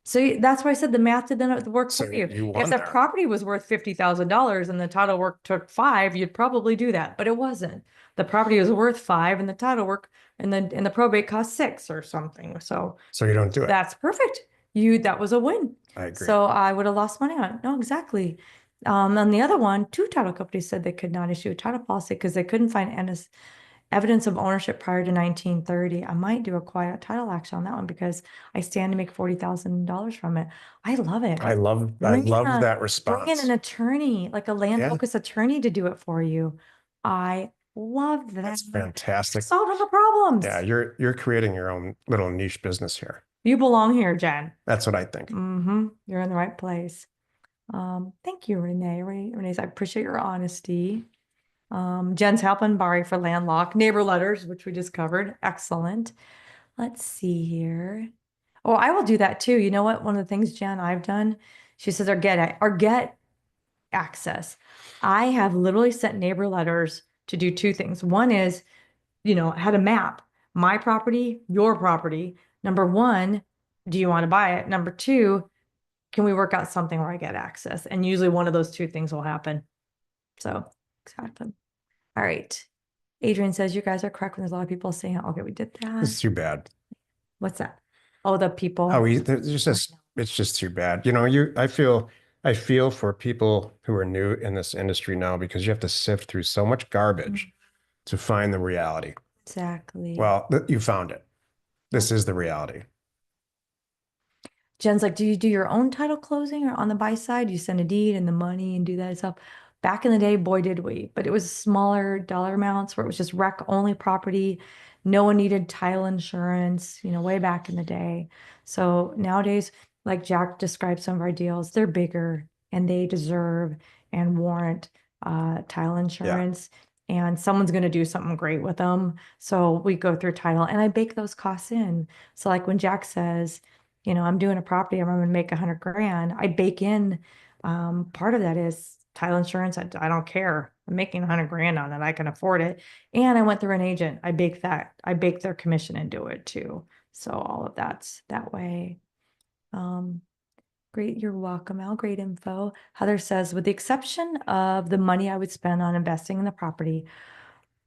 So that's why I said the math didn't work So for you. you If won the there. property was worth $50,000 and the title work took 5, you'd probably do that, but it wasn't. The property was worth 5 and the title work and the probate cost 6 or something. So So you don't do it. that's perfect. That was a win. I agree. So I would have lost money on it. No, exactly. On the other one, two title companies said they could not issue a title policy because they couldn't find evidence of ownership prior to 1930. I might do a quiet title action on that one because I stand to make $40,000 from it. I love it. I Like, love bring in that bring in an response. attorney, like a land Yeah, focused attorney to do it for you. I love that. that's fantastic. Solve all the problems. Yeah, you're creating your own little niche business here. You belong here, Jen. That's what I think. You're in the right place. Thank you, Renee. Renee's, I appreciate your honesty. Jen's helping Bari for landlocked neighbor letters, which we just covered. Excellent. Let's see here. Oh, I will do that too. You know what? One of the things, Jen, I've done, she says, or get access. I have literally sent neighbor letters to do two things. One is, I had a map, my property, your property. Number one, do you want to buy it? Number two, can we work out something where I get access? And usually one of those two things will happen. So exactly. All right. Adrian says you guys are correct when there's a lot of people saying, okay, we did It's that. too bad. What's that? Oh, the people. How it's just too bad. I feel for people who are new in this industry now because you have to sift through so much garbage to find the reality. Exactly. Well, you found it. This is the reality. Jen's like, do you do your own title closing or on the buy side? You send a deed and the money and do that stuff. Back in the day, boy, did we, but it was smaller dollar amounts where it was just rec only property. No one needed title insurance, way back in the day. So nowadays, like Jack described some of our deals, they're bigger and they deserve and warrant title insurance. And someone's going to do something great with them. So we go through title and I bake those costs in. So like when Jack says, I'm doing a property, I'm going to make 100 grand. I bake in, part of that is title insurance. I don't care. I'm making 100 grand on it. I can afford it. And I went through an agent. I bake their commission into it too. So all of that's that way. Great. You're welcome, Al. Great info. Heather says, with the exception of the money I would spend on investing in the property,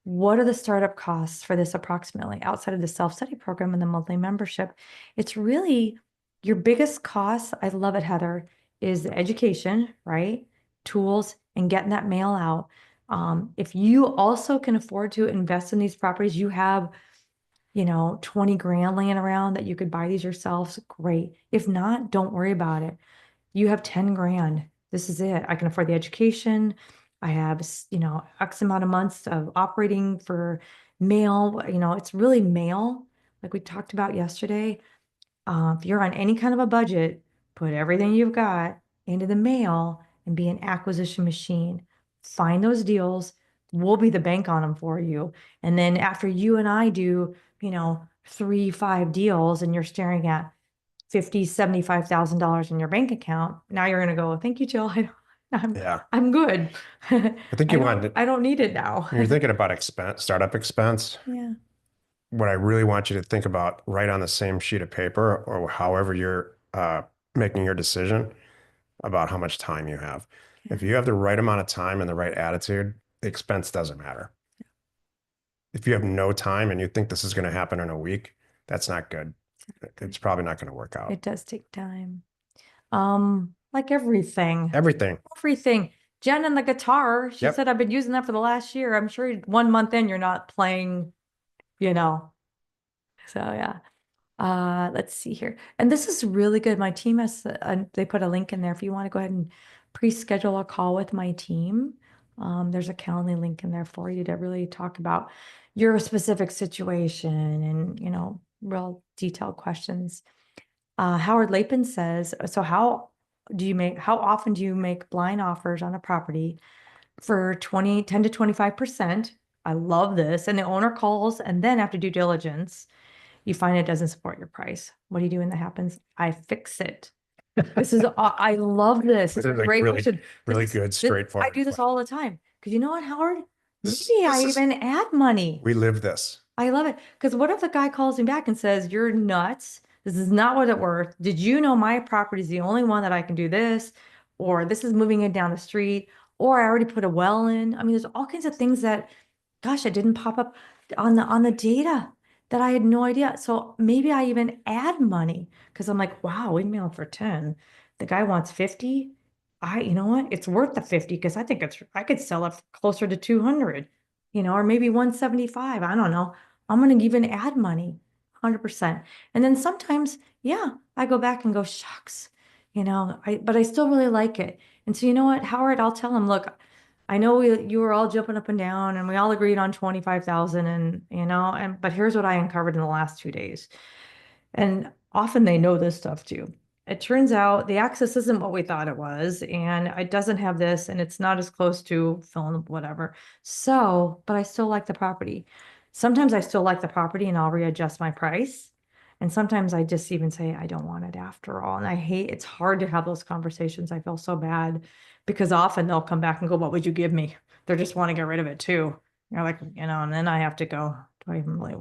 what are the startup costs for this approximately outside of the self-study program and the monthly membership? It's really your biggest cost. I love it, Heather, is the education, right? Tools and getting that mail out. If you also can afford to invest in these properties, you have, 20 grand laying around that you could buy these yourselves, great. If not, don't worry about it. You have 10 grand. This is it. I can afford the education. I have, X amount of months of operating for mail. It's really mail, like we talked about yesterday. If you're on any kind of a budget, put everything you've got into the mail and be an acquisition machine. Find those deals. We'll be the bank on them for you. And then after you and I do, 3, 5 deals and you're staring at $75,000 in your bank account. Now you're going to go, thank you, Jill. I'm good. I think I don't need it now. when you're thinking about startup expense, Yeah. what I really want you to think about right on the same sheet of paper or however you're making your decision about how much time you have. If you have the right amount of time and the right attitude, the expense doesn't matter. If you have no time and you think this is going to happen in a week, that's not good. It's probably not going to work out. It does take time. Like everything. Everything. Everything. Jen and the guitar, she Yep. said, I've been using that for the last year. I'm sure 1 month in, you're not playing, you know. So yeah. Let's see here. And this is really good. My team has, they put a link in there. If you want to go ahead and pre-schedule a call with my team, there's a Calendly link in there for you to really talk about your specific situation and, real detailed questions. Howard Lapin says, so how often do you make blind offers on a property for 10 to 25%? I love this. And the owner calls, and then after due diligence, you find it doesn't support your price. What do you do when that happens? I fix it. This is, I love this. This It's a is like great really, question. really good, I straightforward do this question. all the time. Because you know what, Howard? This, Maybe I this is, even add money. we live this. I love it. Because what if the guy calls me back and says, "You're nuts. This is not what it's worth. Did you know my property is the only one that I can do this? Or this is moving it down the street, or I already put a well in." I mean, there's all kinds of things that, gosh, I didn't pop up on the data that I had no idea. So maybe I even add money because I'm like, wow, we mailed for 10. The guy wants 50. You know what? It's worth the 50 because I could sell it closer to 200, or maybe 175. I don't know. I'm going to even add money, 100%. And then sometimes, yeah, I go back and go, shucks, but I still really like it. And so, you know what, Howard, I'll tell him, look, I know you were all jumping up and down and we all agreed on 25,000 and, but here's what I uncovered in the last 2 days. And often they know this stuff too. It turns out the access isn't what we thought it was, and it doesn't have this, and it's not as close to filling whatever. So, but I still like the property. Sometimes I still like the property and I'll readjust my price. And sometimes I just even say, I don't want it after all. And it's hard to have those conversations. I feel so bad because often they'll come back and go, what would you give me? They just want to get rid of it too. You're like, and then I have to go, do I even really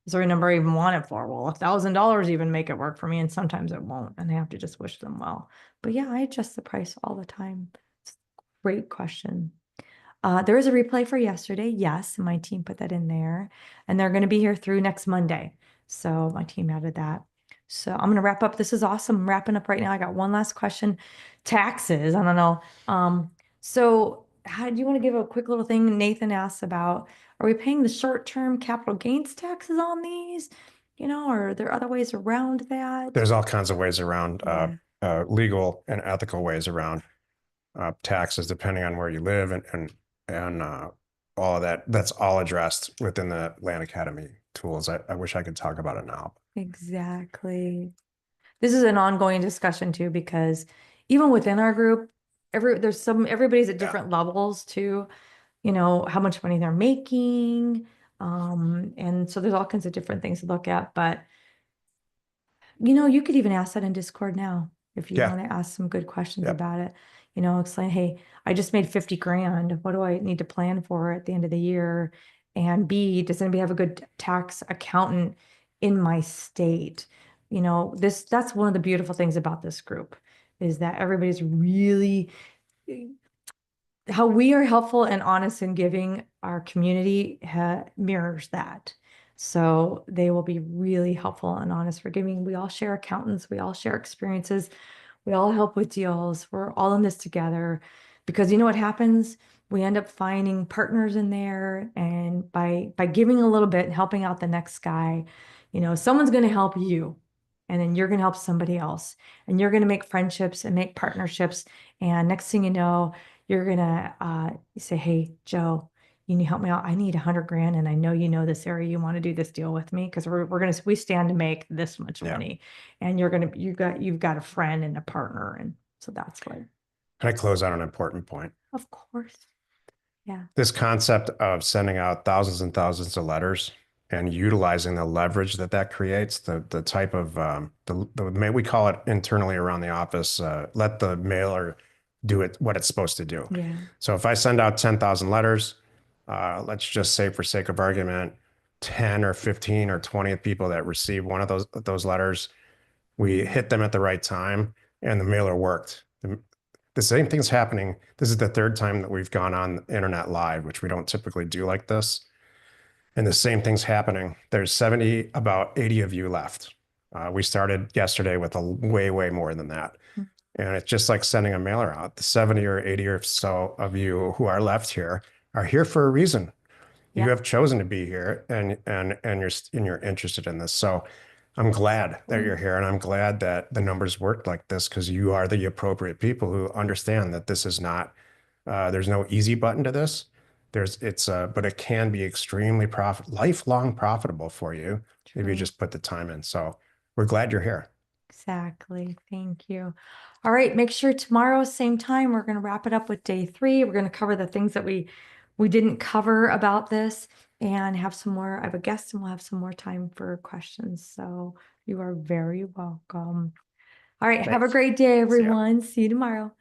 is there a number I even want it for? Well, $1,000 even make it work for me, and sometimes it won't, and I have to just wish them well. But yeah, I adjust the price all the time. It's a great question. There is a replay for yesterday, yes, and my team put that in there, and they're going to be here through next Monday. So my team added that. So I'm going to wrap up. This is awesome. I'm wrapping up right now. I got one last question. Taxes. I don't know. So how do you want to give a quick little thing? Nathan asked about, are we paying the short-term capital gains taxes on these? Or are there other ways around that? There's all kinds of ways around, Yeah, legal and ethical ways around taxes, depending on where you live and all of that. That's all addressed within the Land Academy tools. I wish I could talk about it now. exactly. This is an ongoing discussion too, because even within our group, everybody's at Yeah. different levels too, how much money they're making. And so there's all kinds of different things to look at, but you could even ask that in Discord now if you Yeah. want to ask some good questions Yep. about it. Explain, hey, I just made 50 grand. What do I need to plan for at the end of the year? And B, does anybody have a good tax accountant in my state? That's one of the beautiful things about this group is that everybody's really how we are helpful and honest in giving our community mirrors that. So they will be really helpful and honest for giving. We all share accountants, we all share experiences, we all help with deals. We're all in this together because you know what happens? We end up finding partners in there, and by giving a little bit and helping out the next guy, someone's going to help you, and then you're going to help somebody else, and you're going to make friendships and make partnerships. And next thing you know, you're gonna say, "Hey, Joe, you need help me out. I need 100 grand, and I know you know this area. You want to do this deal with me because we stand to make this much Yeah. money, and you've got a friend and a partner, and so that's what, Can I close out an important point? of course, yeah, This concept of sending out thousands and thousands of letters and utilizing the leverage that creates, the type of we call it internally around the office, let the mailer do it what it's supposed to do. yeah, So if I send out 10,000 letters, let's just say for sake of argument, 10 or 15 or 20 people that receive one of those letters, we hit them at the right time and the mailer worked. The same thing's happening. This is the third time that we've gone on internet live, which we don't typically do like this. And the same thing's happening. There's about 80 of you left. We started yesterday with way, way more than that. mm, And it's just like sending a mailer out. The 70 or 80 or so of you who are left here are here for a reason. You yeah, have chosen to be here and you're interested in this. So I'm glad that you're here, and I'm glad that the numbers worked like this because you are the appropriate people who understand that this is not there's no easy button to this. But it can be extremely lifelong profitable for you if you true. just put the time in. So we're glad you're here. Exactly. Thank you. All right, make sure tomorrow, same time, we're going to wrap it up with day 3. We're going to cover the things that we didn't cover about this and have some more. I have a guest and we'll have some more time for questions. So you are very welcome. All right. Have a Thanks. great day, See ya. everyone. See you tomorrow.